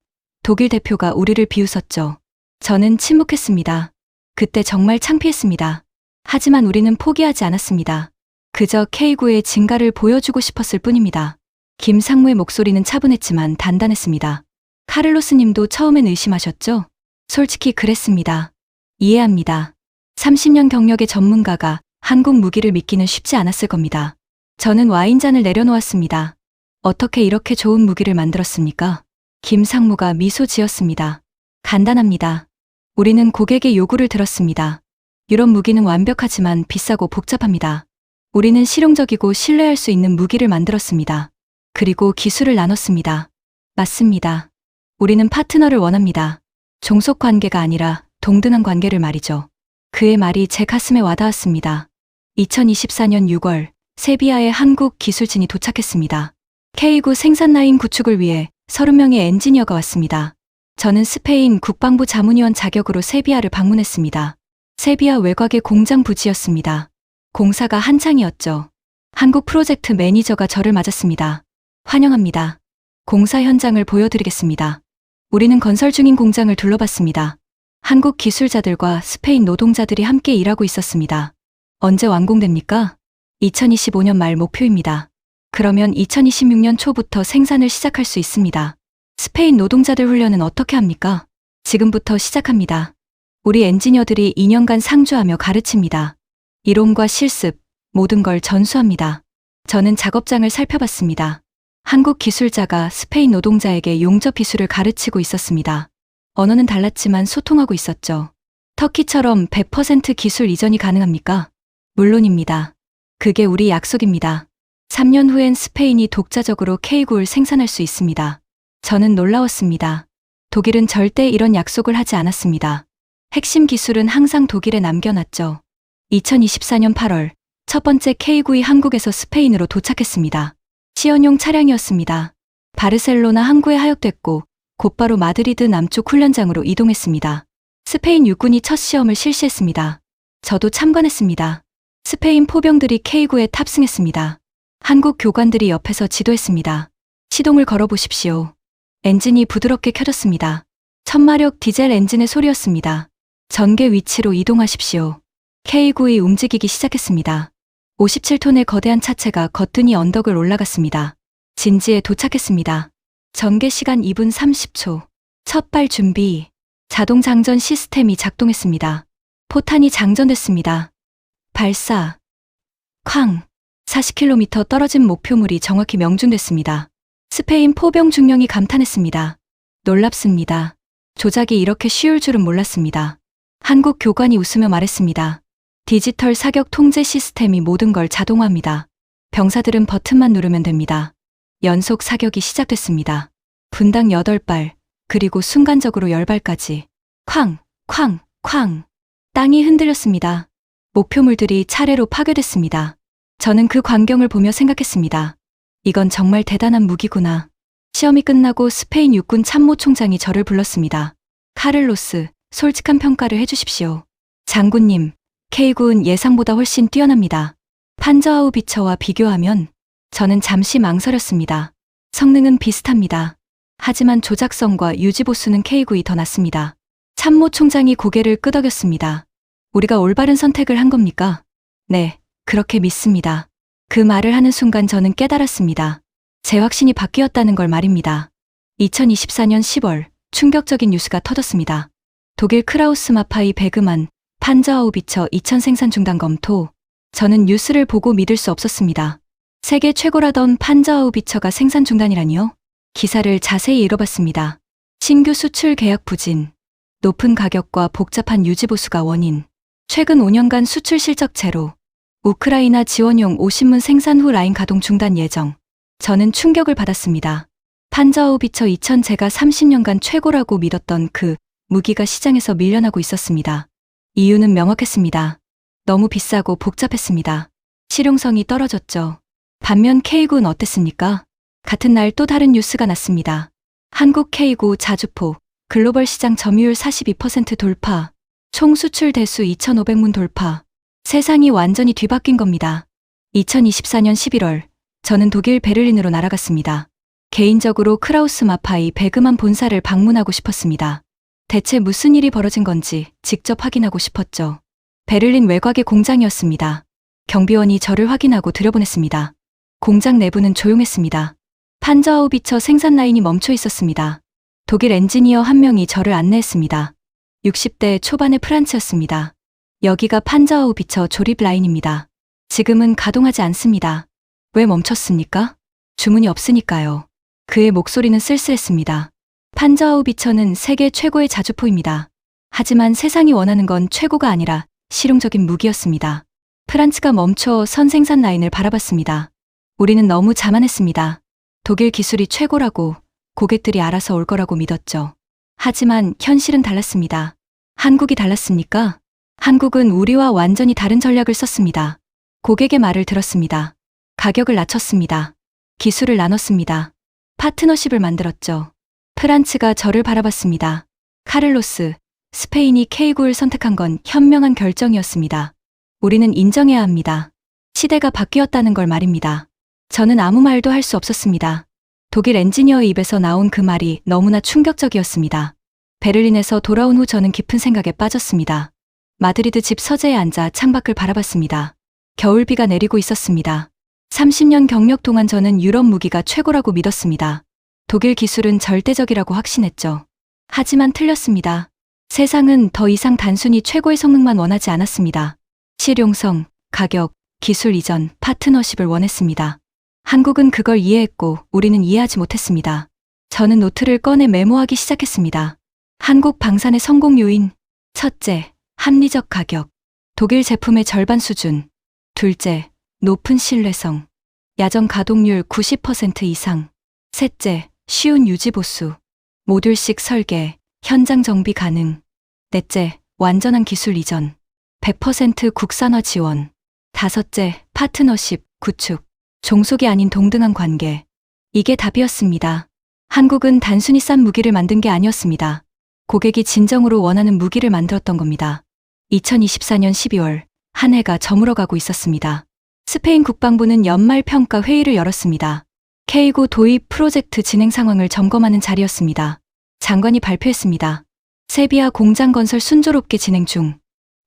독일 대표가 우리를 비웃었죠. 저는 침묵했습니다. 그때 정말 창피했습니다. 하지만 우리는 포기하지 않았습니다. 그저 K9의 진가를 보여주고 싶었을 뿐입니다. 김 상무의 목소리는 차분했지만 단단했습니다. 카를로스님도 처음엔 의심하셨죠? 솔직히 그랬습니다. 이해합니다. 30년 경력의 전문가가 한국 무기를 믿기는 쉽지 않았을 겁니다. 저는 와인잔을 내려놓았습니다. 어떻게 이렇게 좋은 무기를 만들었습니까? 김 상무가 미소 지었습니다. 간단합니다. 우리는 고객의 요구를 들었습니다. 유럽 무기는 완벽하지만 비싸고 복잡합니다. 우리는 실용적이고 신뢰할 수 있는 무기를 만들었습니다. 그리고 기술을 나눴습니다. 맞습니다. 우리는 파트너를 원합니다. 종속 관계가 아니라 동등한 관계를 말이죠. 그의 말이 제 가슴에 와닿았습니다. 2024년 6월, 세비야의 한국 기술진이 도착했습니다. K9 생산 라인 구축을 위해 30명의 엔지니어가 왔습니다. 저는 스페인 국방부 자문위원 자격으로 세비야를 방문했습니다. 세비야 외곽의 공장 부지였습니다. 공사가 한창이었죠. 한국 프로젝트 매니저가 저를 맞았습니다. 환영합니다. 공사 현장을 보여드리겠습니다. 우리는 건설 중인 공장을 둘러봤습니다. 한국 기술자들과 스페인 노동자들이 함께 일하고 있었습니다. 언제 완공됩니까? 2025년 말 목표입니다. 그러면 2026년 초부터 생산을 시작할 수 있습니다. 스페인 노동자들 훈련은 어떻게 합니까? 지금부터 시작합니다. 우리 엔지니어들이 2년간 상주하며 가르칩니다. 이론과 실습, 모든 걸 전수합니다. 저는 작업장을 살펴봤습니다. 한국 기술자가 스페인 노동자에게 용접 기술을 가르치고 있었습니다. 언어는 달랐지만 소통하고 있었죠. 터키처럼 100% 기술 이전이 가능합니까? 물론입니다. 그게 우리 약속입니다. 3년 후엔 스페인이 독자적으로 K9를 생산할 수 있습니다. 저는 놀라웠습니다. 독일은 절대 이런 약속을 하지 않았습니다. 핵심 기술은 항상 독일에 남겨놨죠. 2024년 8월, 첫 번째 K9이 한국에서 스페인으로 도착했습니다. 시연용 차량이었습니다. 바르셀로나 항구에 하역됐고 곧바로 마드리드 남쪽 훈련장으로 이동했습니다. 스페인 육군이 첫 시험을 실시했습니다. 저도 참관했습니다. 스페인 포병들이 K9에 탑승했습니다. 한국 교관들이 옆에서 지도했습니다. 시동을 걸어보십시오. 엔진이 부드럽게 켜졌습니다. 1000마력 디젤 엔진의 소리였습니다. 전개 위치로 이동하십시오. K9이 움직이기 시작했습니다. 57톤의 거대한 차체가 거뜬히 언덕을 올라갔습니다. 진지에 도착했습니다. 전개 시간 2분 30초. 첫발 준비. 자동 장전 시스템이 작동했습니다. 포탄이 장전됐습니다. 발사. 쾅. 40km 떨어진 목표물이 정확히 명중됐습니다. 스페인 포병 중령이 감탄했습니다. 놀랍습니다. 조작이 이렇게 쉬울 줄은 몰랐습니다. 한국 교관이 웃으며 말했습니다. 디지털 사격 통제 시스템이 모든 걸 자동화합니다. 병사들은 버튼만 누르면 됩니다. 연속 사격이 시작됐습니다. 분당 8발, 그리고 순간적으로 10발까지. 쾅, 쾅, 쾅. 땅이 흔들렸습니다. 목표물들이 차례로 파괴됐습니다. 저는 그 광경을 보며 생각했습니다. 이건 정말 대단한 무기구나. 시험이 끝나고 스페인 육군 참모총장이 저를 불렀습니다. 카를로스, 솔직한 평가를 해주십시오. 장군님, K9은 예상보다 훨씬 뛰어납니다. 판저하우비처와 비교하면 저는 잠시 망설였습니다. 성능은 비슷합니다. 하지만 조작성과 유지보수는 K9이 더 낫습니다. 참모총장이 고개를 끄덕였습니다. 우리가 올바른 선택을 한 겁니까? 네, 그렇게 믿습니다. 그 말을 하는 순간 저는 깨달았습니다. 제 확신이 바뀌었다는 걸 말입니다. 2024년 10월 충격적인 뉴스가 터졌습니다. 독일 크라우스 마파이 베그만 판저하우비처 2000 생산 중단 검토. 저는 뉴스를 보고 믿을 수 없었습니다. 세계 최고라던 판저하우비처가 생산 중단이라니요? 기사를 자세히 읽어봤습니다. 신규 수출 계약 부진, 높은 가격과 복잡한 유지보수가 원인, 최근 5년간 수출 실적 제로, 우크라이나 지원용 50문 생산 후 라인 가동 중단 예정. 저는 충격을 받았습니다. 판저하우비처 2000 제가 30년간 최고라고 믿었던 그 무기가 시장에서 밀려나고 있었습니다. 이유는 명확했습니다. 너무 비싸고 복잡했습니다. 실용성이 떨어졌죠. 반면 K9는 어땠습니까? 같은 날 또 다른 뉴스가 났습니다. 한국 K9 자주포, 글로벌 시장 점유율 42% 돌파, 총 수출 대수 2,500문 돌파. 세상이 완전히 뒤바뀐 겁니다. 2024년 11월, 저는 독일 베를린으로 날아갔습니다. 개인적으로 크라우스 마파이 베그만 본사를 방문하고 싶었습니다. 대체 무슨 일이 벌어진 건지 직접 확인하고 싶었죠. 베를린 외곽의 공장이었습니다. 경비원이 저를 확인하고 들여보냈습니다. 공장 내부는 조용했습니다. 판저하우비처 생산 라인이 멈춰 있었습니다. 독일 엔지니어 한 명이 저를 안내했습니다. 60대 초반의 프란츠였습니다. 여기가 판저하우비처 조립 라인입니다. 지금은 가동하지 않습니다. 왜 멈췄습니까? 주문이 없으니까요. 그의 목소리는 쓸쓸했습니다. 판저하우비처는 세계 최고의 자주포입니다. 하지만 세상이 원하는 건 최고가 아니라 실용적인 무기였습니다. 프란츠가 멈춰 선 생산 라인을 바라봤습니다. 우리는 너무 자만했습니다. 독일 기술이 최고라고 고객들이 알아서 올 거라고 믿었죠. 하지만 현실은 달랐습니다. 한국이 달랐습니까? 한국은 우리와 완전히 다른 전략을 썼습니다. 고객의 말을 들었습니다. 가격을 낮췄습니다. 기술을 나눴습니다. 파트너십을 만들었죠. 프란츠가 저를 바라봤습니다. 카를로스, 스페인이 K9를 선택한 건 현명한 결정이었습니다. 우리는 인정해야 합니다. 시대가 바뀌었다는 걸 말입니다. 저는 아무 말도 할 수 없었습니다. 독일 엔지니어의 입에서 나온 그 말이 너무나 충격적이었습니다. 베를린에서 돌아온 후 저는 깊은 생각에 빠졌습니다. 마드리드 집 서재에 앉아 창밖을 바라봤습니다. 겨울비가 내리고 있었습니다. 30년 경력 동안 저는 유럽 무기가 최고라고 믿었습니다. 독일 기술은 절대적이라고 확신했죠. 하지만 틀렸습니다. 세상은 더 이상 단순히 최고의 성능만 원하지 않았습니다. 실용성, 가격, 기술 이전, 파트너십을 원했습니다. 한국은 그걸 이해했고 우리는 이해하지 못했습니다. 저는 노트를 꺼내 메모하기 시작했습니다. 한국 방산의 성공 요인. 첫째, 합리적 가격. 독일 제품의 절반 수준. 둘째, 높은 신뢰성. 야전 가동률 90% 이상. 셋째, 쉬운 유지 보수. 모듈식 설계, 현장 정비 가능. 넷째, 완전한 기술 이전. 100% 국산화 지원. 다섯째, 파트너십, 구축. 종속이 아닌 동등한 관계. 이게 답이었습니다. 한국은 단순히 싼 무기를 만든 게 아니었습니다. 고객이 진정으로 원하는 무기를 만들었던 겁니다. 2024년 12월, 한 해가 저물어가고 있었습니다. 스페인 국방부는 연말 평가 회의를 열었습니다. K9 도입 프로젝트 진행 상황을 점검하는 자리였습니다. 장관이 발표했습니다. 세비야 공장 건설 순조롭게 진행 중.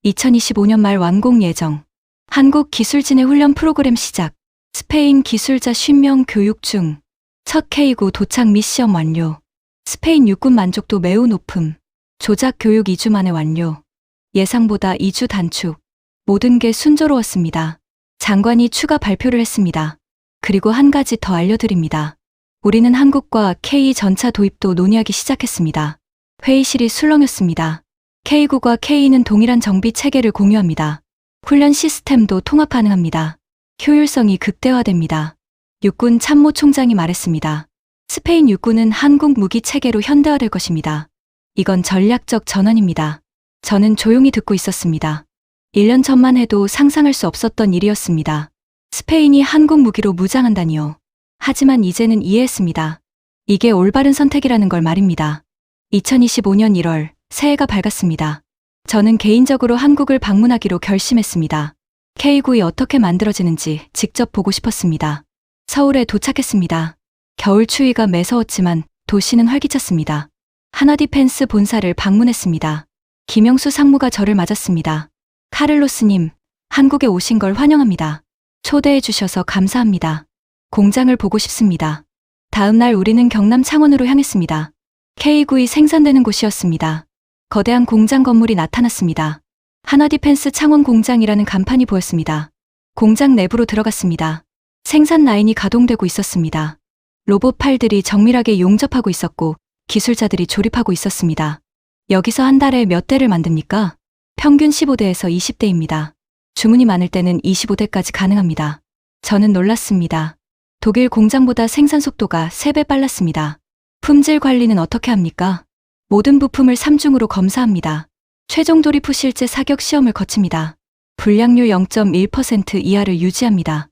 2025년 말 완공 예정. 한국기술진의 훈련 프로그램 시작. 스페인 기술자 50명 교육 중. 첫 K9 도착 및 시험 완료. 스페인 육군 만족도 매우 높음. 조작 교육 2주 만에 완료. 예상보다 2주 단축. 모든 게 순조로웠습니다. 장관이 추가 발표를 했습니다. 그리고 한 가지 더 알려드립니다. 우리는 한국과 K 전차 도입도 논의하기 시작했습니다. 회의실이 술렁였습니다. K9과 K는 동일한 정비 체계를 공유합니다. 훈련 시스템도 통합 가능합니다. 효율성이 극대화됩니다. 육군 참모총장이 말했습니다. 스페인 육군은 한국 무기 체계로 현대화될 것입니다. 이건 전략적 전환입니다. 저는 조용히 듣고 있었습니다. 1년 전만 해도 상상할 수 없었던 일이었습니다. 스페인이 한국 무기로 무장한다니요. 하지만 이제는 이해했습니다. 이게 올바른 선택이라는 걸 말입니다. 2025년 1월, 새해가 밝았습니다. 저는 개인적으로 한국을 방문하기로 결심했습니다. K9이 어떻게 만들어지는지 직접 보고 싶었습니다. 서울에 도착했습니다. 겨울 추위가 매서웠지만 도시는 활기찼습니다. 하나디펜스 본사를 방문했습니다. 김영수 상무가 저를 맞았습니다. 카를로스님, 한국에 오신 걸 환영합니다. 초대해 주셔서 감사합니다. 공장을 보고 싶습니다. 다음 날 우리는 경남 창원으로 향했습니다. K9이 생산되는 곳이었습니다. 거대한 공장 건물이 나타났습니다. 하나디펜스 창원 공장이라는 간판이 보였습니다. 공장 내부로 들어갔습니다. 생산 라인이 가동되고 있었습니다. 로봇 팔들이 정밀하게 용접하고 있었고 기술자들이 조립하고 있었습니다. 여기서 한 달에 몇 대를 만듭니까? 평균 15대에서 20대입니다. 주문이 많을 때는 25대까지 가능합니다. 저는 놀랐습니다. 독일 공장보다 생산 속도가 3배 빨랐습니다. 품질 관리는 어떻게 합니까? 모든 부품을 3중으로 검사합니다. 최종 돌입 후 실제 사격 시험을 거칩니다. 불량률 0.1% 이하를 유지합니다.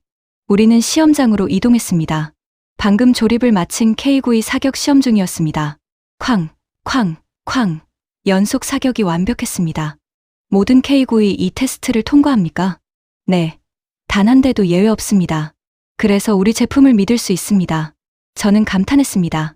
우리는 시험장으로 이동했습니다. 방금 조립을 마친 K9이 사격 시험 중이었습니다. 쾅, 쾅, 쾅. 연속 사격이 완벽했습니다. 모든 K9이 이 테스트를 통과합니까? 네. 단 한 대도 예외 없습니다. 그래서 우리 제품을 믿을 수 있습니다. 저는 감탄했습니다.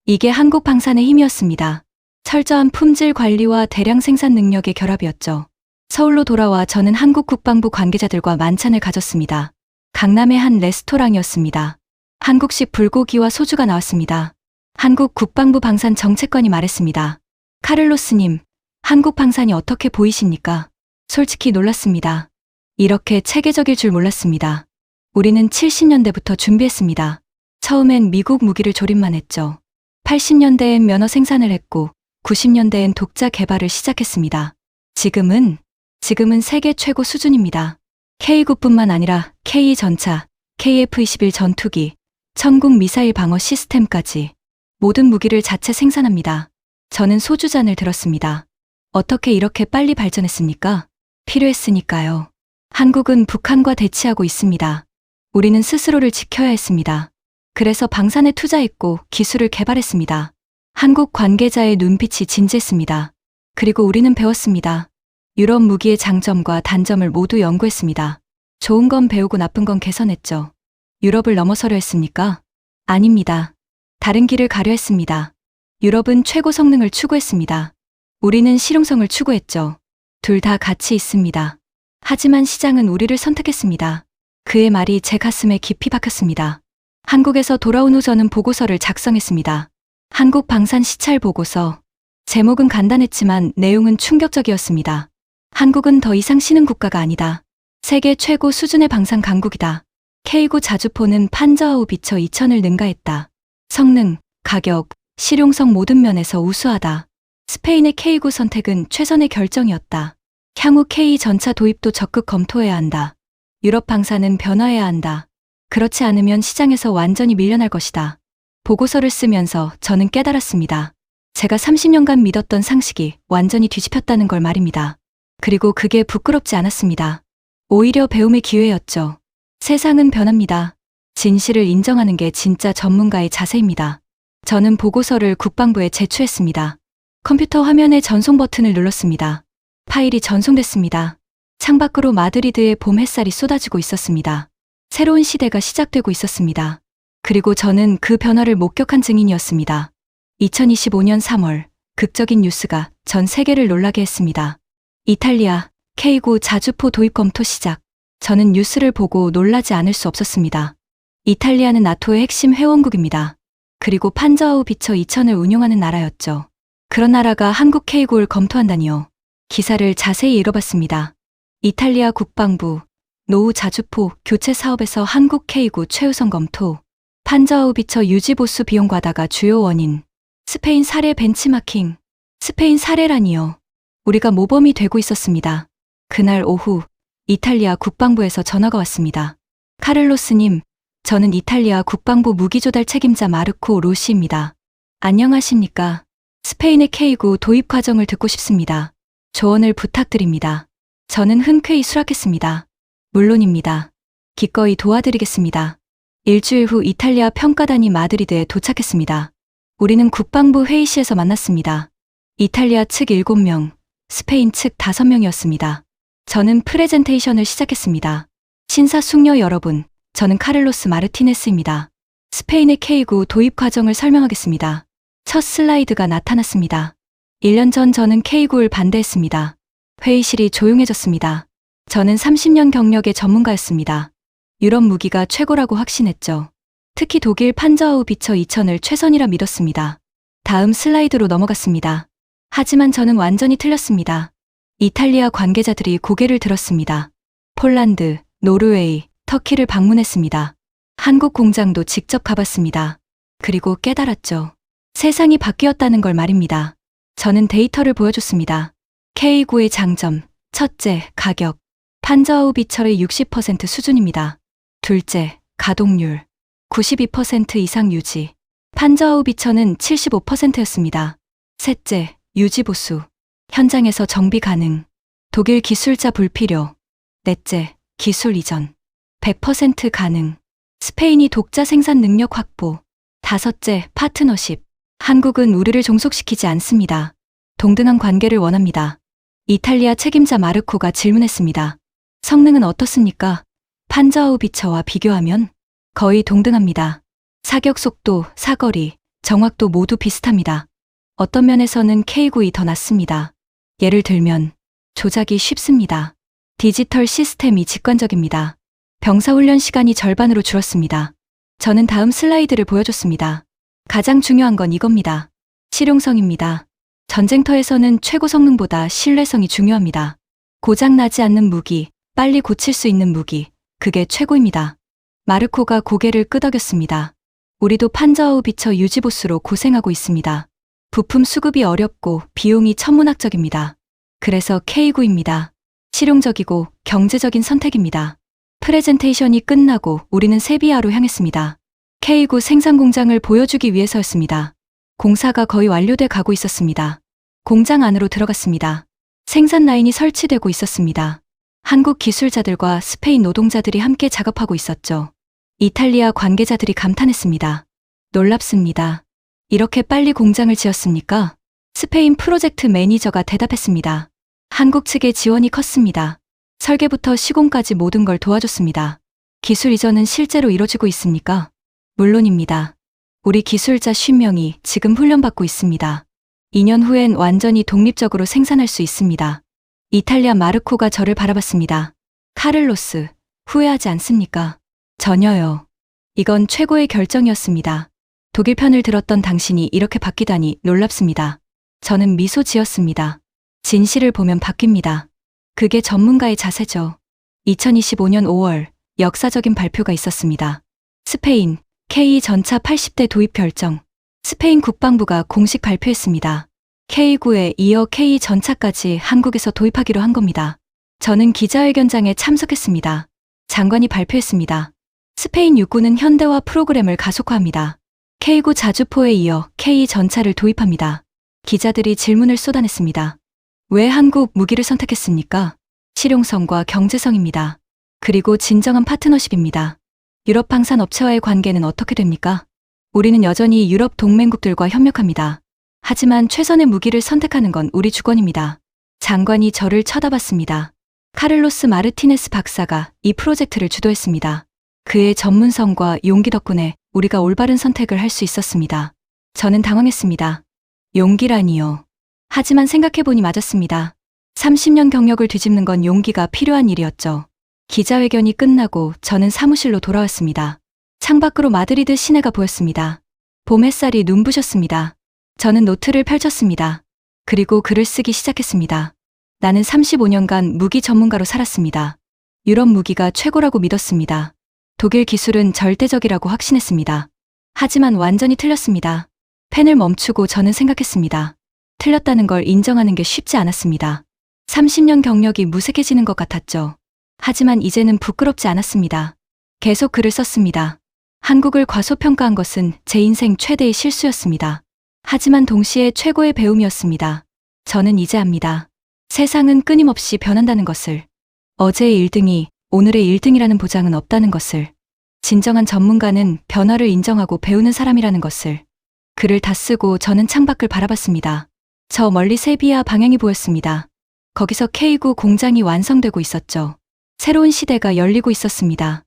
이게 한국 방산의 힘이었습니다. 철저한 품질 관리와 대량 생산 능력의 결합이었죠. 서울로 돌아와 저는 한국 국방부 관계자들과 만찬을 가졌습니다. 강남의 한 레스토랑이었습니다. 한국식 불고기와 소주가 나왔습니다. 한국 국방부 방산 정책관이 말했습니다. 카를로스님, 한국 방산이 어떻게 보이십니까? 솔직히 놀랐습니다. 이렇게 체계적일 줄 몰랐습니다. 우리는 70년대부터 준비했습니다. 처음엔 미국 무기를 조립만 했죠. 80년대엔 면허 생산을 했고 90년대엔 독자 개발을 시작했습니다. 지금은 세계 최고 수준입니다. K9뿐만 아니라 K 전차, KF-21 전투기, 천국 미사일 방어 시스템까지 모든 무기를 자체 생산합니다. 저는 소주잔을 들었습니다. 어떻게 이렇게 빨리 발전했습니까? 필요했으니까요. 한국은 북한과 대치하고 있습니다. 우리는 스스로를 지켜야 했습니다. 그래서 방산에 투자했고 기술을 개발했습니다. 한국 관계자의 눈빛이 진지했습니다. 그리고 우리는 배웠습니다. 유럽 무기의 장점과 단점을 모두 연구했습니다. 좋은 건 배우고 나쁜 건 개선했죠. 유럽을 넘어서려 했습니까? 아닙니다. 다른 길을 가려 했습니다. 유럽은 최고 성능을 추구했습니다. 우리는 실용성을 추구했죠. 둘 다 가치 있습니다. 하지만 시장은 우리를 선택했습니다. 그의 말이 제 가슴에 깊이 박혔습니다. 한국에서 돌아온 후 저는 보고서를 작성했습니다. 한국 방산 시찰 보고서. 제목은 간단했지만 내용은 충격적이었습니다. 한국은 더 이상 쉬는 국가가 아니다. 세계 최고 수준의 방산 강국이다. K9 자주포는 판저하우비처 2000을 능가했다. 성능, 가격, 실용성 모든 면에서 우수하다. 스페인의 K9 선택은 최선의 결정이었다. 향후 K 전차 도입도 적극 검토해야 한다. 유럽 방산은 변화해야 한다. 그렇지 않으면 시장에서 완전히 밀려날 것이다. 보고서를 쓰면서 저는 깨달았습니다. 제가 30년간 믿었던 상식이 완전히 뒤집혔다는 걸 말입니다. 그리고 그게 부끄럽지 않았습니다. 오히려 배움의 기회였죠. 세상은 변합니다. 진실을 인정하는 게 진짜 전문가의 자세입니다. 저는 보고서를 국방부에 제출했습니다. 컴퓨터 화면에 전송 버튼을 눌렀습니다. 파일이 전송됐습니다. 창밖으로 마드리드의 봄 햇살이 쏟아지고 있었습니다. 새로운 시대가 시작되고 있었습니다. 그리고 저는 그 변화를 목격한 증인이었습니다. 2025년 3월, 극적인 뉴스가 전 세계를 놀라게 했습니다. 이탈리아, K9 자주포 도입 검토 시작. 저는 뉴스를 보고 놀라지 않을 수 없었습니다. 이탈리아는 나토의 핵심 회원국입니다. 그리고 판저하우비처 2000을 운용하는 나라였죠. 그런 나라가 한국 K9를 검토한다니요. 기사를 자세히 읽어봤습니다. 이탈리아 국방부, 노후 자주포 교체 사업에서 한국 K9 최우선 검토, 판저하우비처 유지 보수 비용 과다가 주요 원인, 스페인 사례 벤치마킹, 스페인 사례라니요. 우리가 모범이 되고 있었습니다. 그날 오후, 이탈리아 국방부에서 전화가 왔습니다. 카를로스님, 저는 이탈리아 국방부 무기조달 책임자 마르코 로시입니다. 안녕하십니까? 스페인의 K9 도입 과정을 듣고 싶습니다. 조언을 부탁드립니다. 저는 흔쾌히 수락했습니다. 물론입니다. 기꺼이 도와드리겠습니다. 일주일 후 이탈리아 평가단이 마드리드에 도착했습니다. 우리는 국방부 회의실에서 만났습니다. 이탈리아 측 7명, 스페인 측 5명이었습니다. 저는 프레젠테이션을 시작했습니다. 신사숙녀 여러분, 저는 카를로스 마르티네스입니다. 스페인의 K9 도입 과정을 설명하겠습니다. 첫 슬라이드가 나타났습니다. 1년 전 저는 K9를 반대했습니다. 회의실이 조용해졌습니다. 저는 30년 경력의 전문가였습니다. 유럽 무기가 최고라고 확신했죠. 특히 독일 판저하우비처 2000을 최선이라 믿었습니다. 다음 슬라이드로 넘어갔습니다. 하지만 저는 완전히 틀렸습니다. 이탈리아 관계자들이 고개를 들었습니다. 폴란드, 노르웨이, 터키를 방문했습니다. 한국 공장도 직접 가봤습니다. 그리고 깨달았죠. 세상이 바뀌었다는 걸 말입니다. 저는 데이터를 보여줬습니다. K9의 장점, 첫째, 가격. 판저하우비처의 60% 수준입니다. 둘째, 가동률. 92% 이상 유지. 판저하우비처는 75%였습니다. 셋째, 유지 보수. 현장에서 정비 가능. 독일 기술자 불필요. 넷째, 기술 이전. 100% 가능. 스페인이 독자 생산 능력 확보. 다섯째, 파트너십. 한국은 우리를 종속시키지 않습니다. 동등한 관계를 원합니다. 이탈리아 책임자 마르코가 질문했습니다. 성능은 어떻습니까? 판저하우비처와 비교하면 거의 동등합니다. 사격 속도, 사거리, 정확도 모두 비슷합니다. 어떤 면에서는 K9이 더 낫습니다. 예를 들면 조작이 쉽습니다. 디지털 시스템이 직관적입니다. 병사훈련 시간이 절반으로 줄었습니다. 저는 다음 슬라이드를 보여줬습니다. 가장 중요한 건 이겁니다. 실용성입니다. 전쟁터에서는 최고 성능보다 신뢰성이 중요합니다. 고장나지 않는 무기, 빨리 고칠 수 있는 무기, 그게 최고입니다. 마르코가 고개를 끄덕였습니다. 우리도 판저하우비처 유지보수로 고생하고 있습니다. 부품 수급이 어렵고 비용이 천문학적입니다. 그래서 K9입니다. 실용적이고 경제적인 선택입니다. 프레젠테이션이 끝나고 우리는 세비야로 향했습니다. K9 생산 공장을 보여주기 위해서였습니다. 공사가 거의 완료돼 가고 있었습니다. 공장 안으로 들어갔습니다. 생산 라인이 설치되고 있었습니다. 한국 기술자들과 스페인 노동자들이 함께 작업하고 있었죠. 이탈리아 관계자들이 감탄했습니다. 놀랍습니다. 이렇게 빨리 공장을 지었습니까? 스페인 프로젝트 매니저가 대답했습니다. 한국 측의 지원이 컸습니다. 설계부터 시공까지 모든 걸 도와줬습니다. 기술 이전은 실제로 이뤄지고 있습니까? 물론입니다. 우리 기술자 50명이 지금 훈련받고 있습니다. 2년 후엔 완전히 독립적으로 생산할 수 있습니다. 이탈리아 마르코가 저를 바라봤습니다. 카를로스, 후회하지 않습니까? 전혀요. 이건 최고의 결정이었습니다. 독일 편을 들었던 당신이 이렇게 바뀌다니 놀랍습니다. 저는 미소 지었습니다. 진실을 보면 바뀝니다. 그게 전문가의 자세죠. 2025년 5월 역사적인 발표가 있었습니다. 스페인 K 전차 80대 도입 결정. 스페인 국방부가 공식 발표했습니다. K9에 이어 K 전차까지 한국에서 도입하기로 한 겁니다. 저는 기자회견장에 참석했습니다. 장관이 발표했습니다. 스페인 육군은 현대화 프로그램을 가속화합니다. K9 자주포에 이어 K 전차를 도입합니다. 기자들이 질문을 쏟아냈습니다. 왜 한국 무기를 선택했습니까? 실용성과 경제성입니다. 그리고 진정한 파트너십입니다. 유럽 방산 업체와의 관계는 어떻게 됩니까? 우리는 여전히 유럽 동맹국들과 협력합니다. 하지만 최선의 무기를 선택하는 건 우리 주권입니다. 장관이 저를 쳐다봤습니다. 카를로스 마르티네스 박사가 이 프로젝트를 주도했습니다. 그의 전문성과 용기 덕분에 우리가 올바른 선택을 할 수 있었습니다. 저는 당황했습니다. 용기라니요. 하지만 생각해보니 맞았습니다. 30년 경력을 뒤집는 건 용기가 필요한 일이었죠. 기자회견이 끝나고 저는 사무실로 돌아왔습니다. 창밖으로 마드리드 시내가 보였습니다. 봄 햇살이 눈부셨습니다. 저는 노트를 펼쳤습니다. 그리고 글을 쓰기 시작했습니다. 나는 35년간 무기 전문가로 살았습니다. 유럽 무기가 최고라고 믿었습니다. 독일 기술은 절대적이라고 확신했습니다. 하지만 완전히 틀렸습니다. 펜을 멈추고 저는 생각했습니다. 틀렸다는 걸 인정하는 게 쉽지 않았습니다. 30년 경력이 무색해지는 것 같았죠. 하지만 이제는 부끄럽지 않았습니다. 계속 글을 썼습니다. 한국을 과소평가한 것은 제 인생 최대의 실수였습니다. 하지만 동시에 최고의 배움이었습니다. 저는 이제 압니다. 세상은 끊임없이 변한다는 것을. 어제의 1등이 오늘의 1등이라는 보장은 없다는 것을. 진정한 전문가는 변화를 인정하고 배우는 사람이라는 것을. 글을 다 쓰고 저는 창밖을 바라봤습니다. 저 멀리 세비야 방향이 보였습니다. 거기서 K9 공장이 완성되고 있었죠. 새로운 시대가 열리고 있었습니다.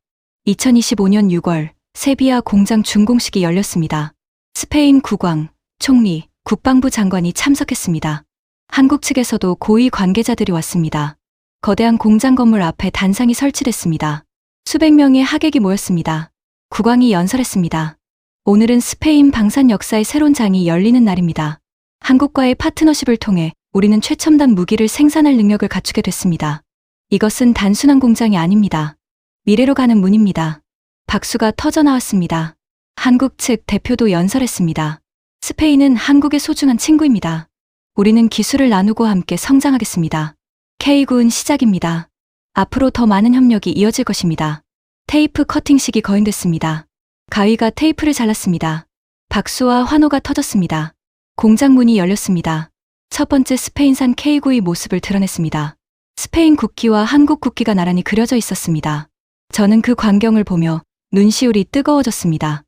2025년 6월 세비야 공장 준공식이 열렸습니다. 스페인 국왕, 총리, 국방부 장관이 참석했습니다. 한국 측에서도 고위 관계자들이 왔습니다. 거대한 공장 건물 앞에 단상이 설치됐습니다. 수백 명의 하객이 모였습니다. 국왕이 연설했습니다. 오늘은 스페인 방산 역사의 새로운 장이 열리는 날입니다. 한국과의 파트너십을 통해 우리는 최첨단 무기를 생산할 능력을 갖추게 됐습니다. 이것은 단순한 공장이 아닙니다. 미래로 가는 문입니다. 박수가 터져 나왔습니다. 한국 측 대표도 연설했습니다. 스페인은 한국의 소중한 친구입니다. 우리는 기술을 나누고 함께 성장하겠습니다. K9은 시작입니다. 앞으로 더 많은 협력이 이어질 것입니다. 테이프 커팅식이 거행됐습니다. 가위가 테이프를 잘랐습니다. 박수와 환호가 터졌습니다. 공장 문이 열렸습니다. 첫 번째 스페인산 K9의 모습을 드러냈습니다. 스페인 국기와 한국 국기가 나란히 그려져 있었습니다. 저는 그 광경을 보며 눈시울이 뜨거워졌습니다.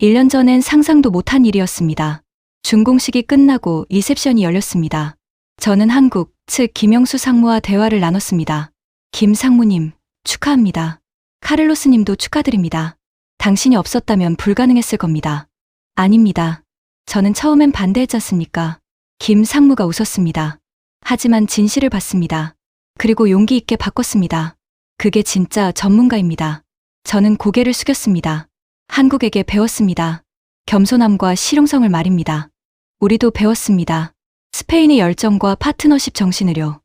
1년 전엔 상상도 못한 일이었습니다. 준공식이 끝나고 리셉션이 열렸습니다. 저는 한국 측 김영수 상무와 대화를 나눴습니다. 김 상무님, 축하합니다. 카를로스 님도 축하드립니다. 당신이 없었다면 불가능했을 겁니다. 아닙니다. 저는 처음엔 반대했지 않습니까? 김 상무가 웃었습니다. 하지만 진실을 봤습니다. 그리고 용기 있게 바꿨습니다. 그게 진짜 전문가입니다. 저는 고개를 숙였습니다. 한국에게 배웠습니다. 겸손함과 실용성을 말입니다. 우리도 배웠습니다. 스페인의 열정과 파트너십 정신을요.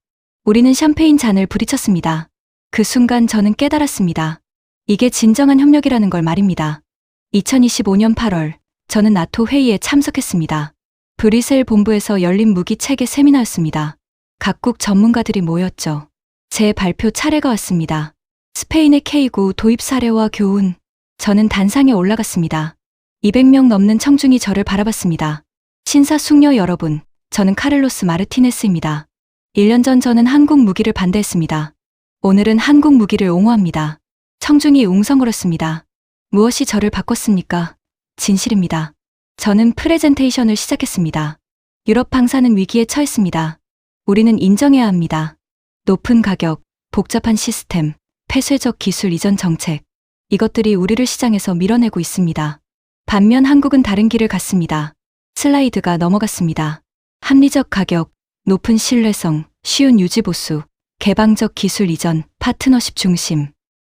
우리는 샴페인 잔을 부딪혔습니다. 그 순간 저는 깨달았습니다. 이게 진정한 협력이라는 걸 말입니다. 2025년 8월, 저는 나토 회의에 참석했습니다. 브뤼셀 본부에서 열린 무기 체계 세미나였습니다. 각국 전문가들이 모였죠. 제 발표 차례가 왔습니다. 스페인의 K9 도입 사례와 교훈. 저는 단상에 올라갔습니다. 200명 넘는 청중이 저를 바라봤습니다. 신사숙녀 여러분, 저는 카를로스 마르티네스입니다. 1년 전 저는 한국 무기를 반대했습니다. 오늘은 한국 무기를 옹호합니다. 청중이 웅성거렸습니다. 무엇이 저를 바꿨습니까? 진실입니다. 저는 프레젠테이션을 시작했습니다. 유럽 방산은 위기에 처했습니다. 우리는 인정해야 합니다. 높은 가격, 복잡한 시스템, 폐쇄적 기술 이전 정책. 이것들이 우리를 시장에서 밀어내고 있습니다. 반면 한국은 다른 길을 갔습니다. 슬라이드가 넘어갔습니다. 합리적 가격, 높은 신뢰성, 쉬운 유지 보수, 개방적 기술 이전, 파트너십 중심.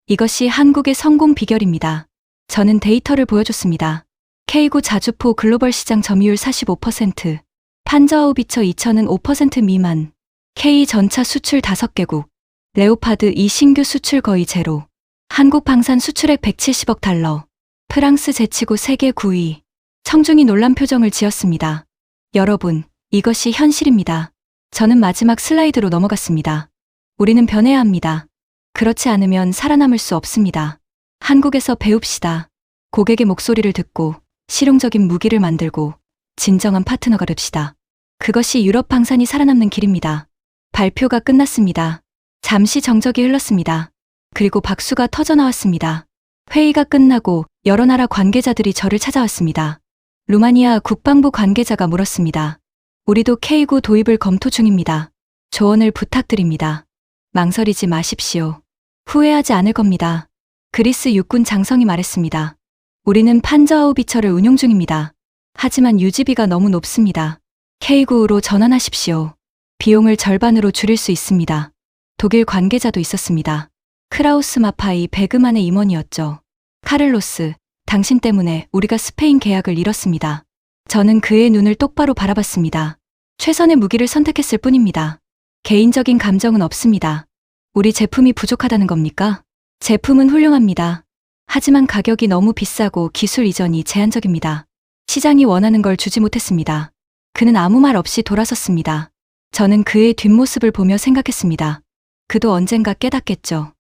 이것이 한국의 성공 비결입니다. 저는 데이터를 보여줬습니다. K9 자주포 글로벌 시장 점유율 45%, 판저하우비처 2000은 5% 미만, K 전차 수출 5개국, 레오파드 2 신규 수출 거의 제로, 한국 방산 수출액 170억 달러, 프랑스 제치고 세계 9위. 청중이 놀란 표정을 지었습니다. 여러분, 이것이 현실입니다. 저는 마지막 슬라이드로 넘어갔습니다. 우리는 변해야 합니다. 그렇지 않으면 살아남을 수 없습니다. 한국에서 배웁시다. 고객의 목소리를 듣고 실용적인 무기를 만들고 진정한 파트너가 됩시다. 그것이 유럽 방산이 살아남는 길입니다. 발표가 끝났습니다. 잠시 정적이 흘렀습니다. 그리고 박수가 터져 나왔습니다. 회의가 끝나고 여러 나라 관계자들이 저를 찾아왔습니다. 루마니아 국방부 관계자가 물었습니다. 우리도 K9 도입을 검토 중입니다. 조언을 부탁드립니다. 망설이지 마십시오. 후회하지 않을 겁니다. 그리스 육군 장성이 말했습니다. 우리는 판저하우비처를 운용 중입니다. 하지만 유지비가 너무 높습니다. K9로 전환하십시오. 비용을 절반으로 줄일 수 있습니다. 독일 관계자도 있었습니다. 크라우스 마파이 베그만의 임원이었죠. 카를로스, 당신 때문에 우리가 스페인 계약을 잃었습니다. 저는 그의 눈을 똑바로 바라봤습니다. 최선의 무기를 선택했을 뿐입니다. 개인적인 감정은 없습니다. 우리 제품이 부족하다는 겁니까? 제품은 훌륭합니다. 하지만 가격이 너무 비싸고 기술 이전이 제한적입니다. 시장이 원하는 걸 주지 못했습니다. 그는 아무 말 없이 돌아섰습니다. 저는 그의 뒷모습을 보며 생각했습니다. 그도 언젠가 깨닫겠죠.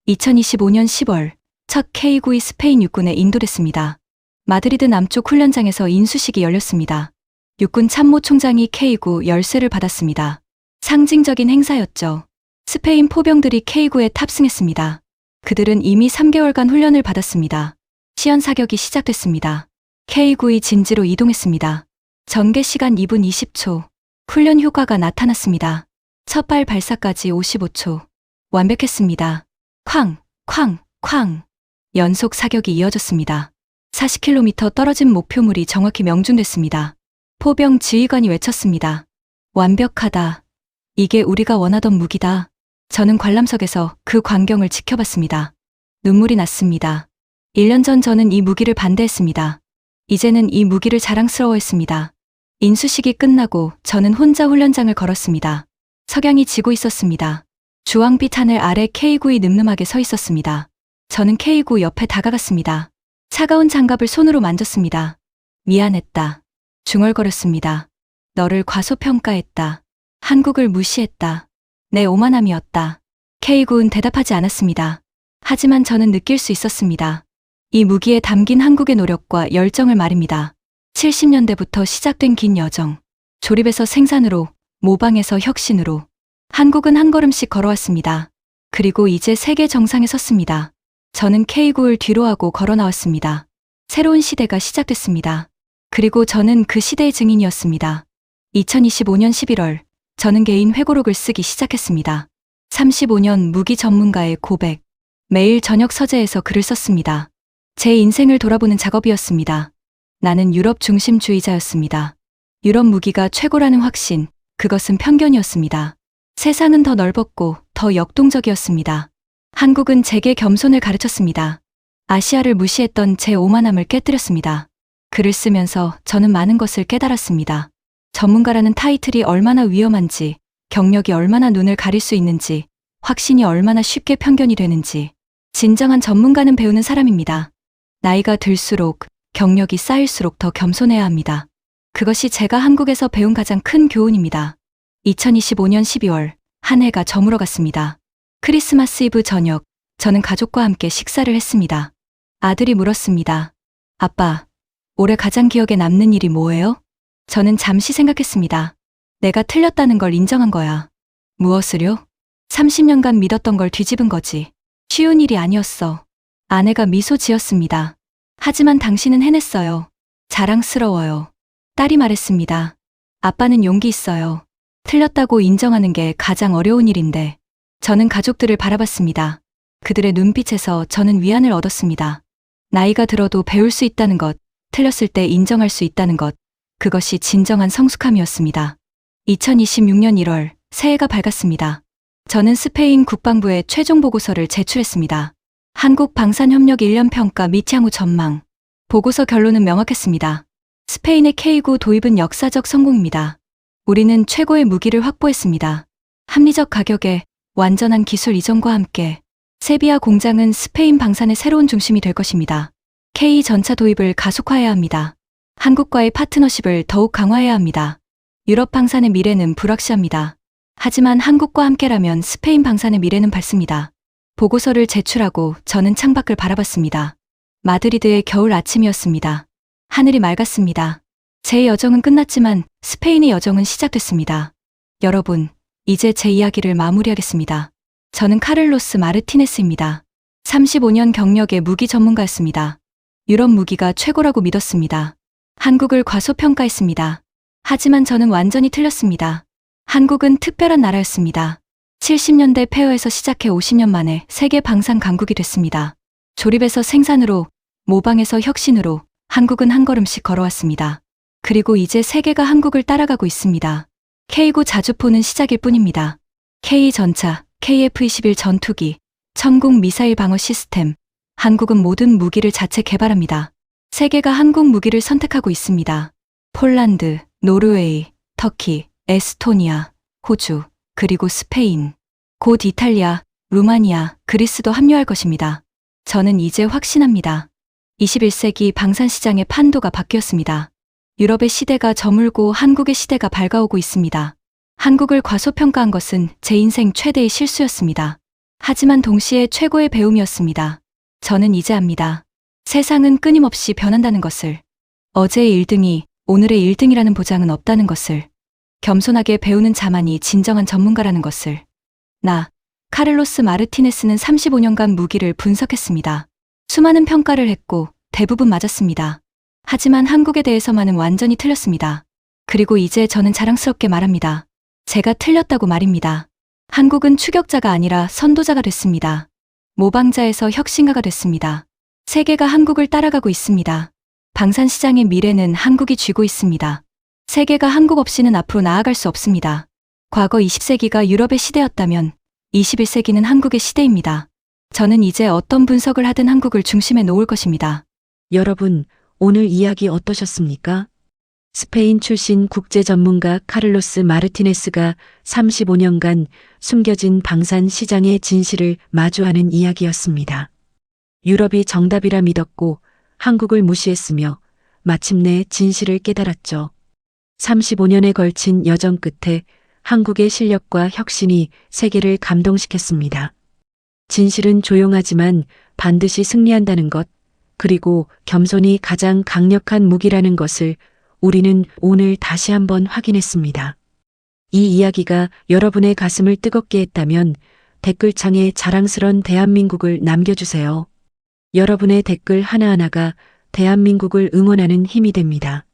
2025년 10월, 첫 K9이 스페인 육군에 인도됐습니다. 마드리드 남쪽 훈련장에서 인수식이 열렸습니다. 육군 참모총장이 K9 열쇠를 받았습니다. 상징적인 행사였죠. 스페인 포병들이 K9에 탑승했습니다. 그들은 이미 3개월간 훈련을 받았습니다. 시연 사격이 시작됐습니다. K9이 진지로 이동했습니다. 전개 시간 2분 20초. 훈련 효과가 나타났습니다. 첫 발 발사까지 55초. 완벽했습니다. 쾅, 쾅, 쾅. 연속 사격이 이어졌습니다. 40km 떨어진 목표물이 정확히 명중됐습니다. 포병 지휘관이 외쳤습니다. 완벽하다. 이게 우리가 원하던 무기다. 저는 관람석에서 그 광경을 지켜봤습니다. 눈물이 났습니다. 1년 전 저는 이 무기를 반대했습니다. 이제는 이 무기를 자랑스러워했습니다. 인수식이 끝나고 저는 혼자 훈련장을 걸었습니다. 석양이 지고 있었습니다. 주황빛 하늘 아래 K9이 늠름하게 서 있었습니다. 저는 K9 옆에 다가갔습니다. 차가운 장갑을 손으로 만졌습니다. 미안했다. 중얼거렸습니다. 너를 과소평가했다. 한국을 무시했다. 내 오만함이었다. K9는 대답하지 않았습니다. 하지만 저는 느낄 수 있었습니다. 이 무기에 담긴 한국의 노력과 열정을 말입니다. 70년대부터 시작된 긴 여정. 조립에서 생산으로, 모방에서 혁신으로. 한국은 한 걸음씩 걸어왔습니다. 그리고 이제 세계 정상에 섰습니다. 저는 K9를 뒤로하고 걸어 나왔습니다. 새로운 시대가 시작됐습니다. 그리고 저는 그 시대의 증인이었습니다. 2025년 11월, 저는 개인 회고록을 쓰기 시작했습니다. 35년 무기 전문가의 고백. 매일 저녁 서재에서 글을 썼습니다. 제 인생을 돌아보는 작업이었습니다. 나는 유럽 중심주의자였습니다. 유럽 무기가 최고라는 확신, 그것은 편견이었습니다. 세상은 더 넓었고 더 역동적이었습니다. 한국은 제게 겸손을 가르쳤습니다. 아시아를 무시했던 제 오만함을 깨뜨렸습니다. 글을 쓰면서 저는 많은 것을 깨달았습니다. 전문가라는 타이틀이 얼마나 위험한지, 경력이 얼마나 눈을 가릴 수 있는지, 확신이 얼마나 쉽게 편견이 되는지. 진정한 전문가는 배우는 사람입니다. 나이가 들수록, 경력이 쌓일수록 더 겸손해야 합니다. 그것이 제가 한국에서 배운 가장 큰 교훈입니다. 2025년 12월, 한 해가 저물어갔습니다. 크리스마스 이브 저녁, 저는 가족과 함께 식사를 했습니다. 아들이 물었습니다. 아빠, 올해 가장 기억에 남는 일이 뭐예요? 저는 잠시 생각했습니다. 내가 틀렸다는 걸 인정한 거야. 무엇을요? 30년간 믿었던 걸 뒤집은 거지. 쉬운 일이 아니었어. 아내가 미소 지었습니다. 하지만 당신은 해냈어요. 자랑스러워요. 딸이 말했습니다. 아빠는 용기 있어요. 틀렸다고 인정하는 게 가장 어려운 일인데. 저는 가족들을 바라봤습니다. 그들의 눈빛에서 저는 위안을 얻었습니다. 나이가 들어도 배울 수 있다는 것, 틀렸을 때 인정할 수 있다는 것, 그것이 진정한 성숙함이었습니다. 2026년 1월, 새해가 밝았습니다. 저는 스페인 국방부에 최종 보고서를 제출했습니다. 한국 방산협력 1년 평가 및 향후 전망. 보고서 결론은 명확했습니다. 스페인의 K9 도입은 역사적 성공입니다. 우리는 최고의 무기를 확보했습니다. 합리적 가격에 완전한 기술 이전과 함께 세비야 공장은 스페인 방산의 새로운 중심이 될 것입니다. K 전차 도입을 가속화해야 합니다. 한국과의 파트너십을 더욱 강화해야 합니다. 유럽 방산의 미래는 불확실합니다. 하지만 한국과 함께라면 스페인 방산의 미래는 밝습니다. 보고서를 제출하고 저는 창밖을 바라봤습니다. 마드리드의 겨울 아침이었습니다. 하늘이 맑았습니다. 제 여정은 끝났지만 스페인의 여정은 시작됐습니다. 여러분, 이제 제 이야기를 마무리하겠습니다. 저는 카를로스 마르티네스입니다. 35년 경력의 무기 전문가였습니다. 유럽 무기가 최고라고 믿었습니다. 한국을 과소평가했습니다. 하지만 저는 완전히 틀렸습니다. 한국은 특별한 나라였습니다. 70년대 폐허에서 시작해 50년 만에 세계 방산 강국이 됐습니다. 조립에서 생산으로, 모방에서 혁신으로 한국은 한 걸음씩 걸어왔습니다. 그리고 이제 세계가 한국을 따라가고 있습니다. K9 자주포는 시작일 뿐입니다. K전차, KF-21 전투기, 천공 미사일 방어 시스템, 한국은 모든 무기를 자체 개발합니다. 세계가 한국 무기를 선택하고 있습니다. 폴란드, 노르웨이, 터키, 에스토니아, 호주, 그리고 스페인, 곧 이탈리아, 루마니아, 그리스도 합류할 것입니다. 저는 이제 확신합니다. 21세기 방산시장의 판도가 바뀌었습니다. 유럽의 시대가 저물고 한국의 시대가 밝아오고 있습니다. 한국을 과소평가한 것은 제 인생 최대의 실수였습니다. 하지만 동시에 최고의 배움이었습니다. 저는 이제 압니다. 세상은 끊임없이 변한다는 것을. 어제의 1등이 오늘의 1등이라는 보장은 없다는 것을. 겸손하게 배우는 자만이 진정한 전문가라는 것을. 카를로스 마르티네스는 35년간 무기를 분석했습니다. 수많은 평가를 했고 대부분 맞았습니다. 하지만 한국에 대해서만은 완전히 틀렸습니다. 그리고 이제 저는 자랑스럽게 말합니다. 제가 틀렸다고 말입니다. 한국은 추격자가 아니라 선도자가 됐습니다. 모방자에서 혁신가가 됐습니다. 세계가 한국을 따라가고 있습니다. 방산시장의 미래는 한국이 쥐고 있습니다. 세계가 한국 없이는 앞으로 나아갈 수 없습니다. 과거 20세기가 유럽의 시대였다면 21세기는 한국의 시대입니다. 저는 이제 어떤 분석을 하든 한국을 중심에 놓을 것입니다. 여러분, 오늘 이야기 어떠셨습니까? 스페인 출신 국제 전문가 카를로스 마르티네스가 35년간 숨겨진 방산 시장의 진실을 마주하는 이야기였습니다. 유럽이 정답이라 믿었고 한국을 무시했으며 마침내 진실을 깨달았죠. 35년에 걸친 여정 끝에 한국의 실력과 혁신이 세계를 감동시켰습니다. 진실은 조용하지만 반드시 승리한다는 것, 그리고 겸손이 가장 강력한 무기라는 것을 우리는 오늘 다시 한번 확인했습니다. 이 이야기가 여러분의 가슴을 뜨겁게 했다면 댓글창에 자랑스런 대한민국을 남겨주세요. 여러분의 댓글 하나하나가 대한민국을 응원하는 힘이 됩니다.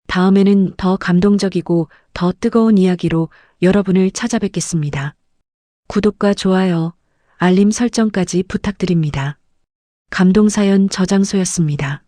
다음에는 더 감동적이고 더 뜨거운 이야기로 여러분을 찾아뵙겠습니다. 구독과 좋아요, 알림 설정까지 부탁드립니다. 감동사연 저장소였습니다.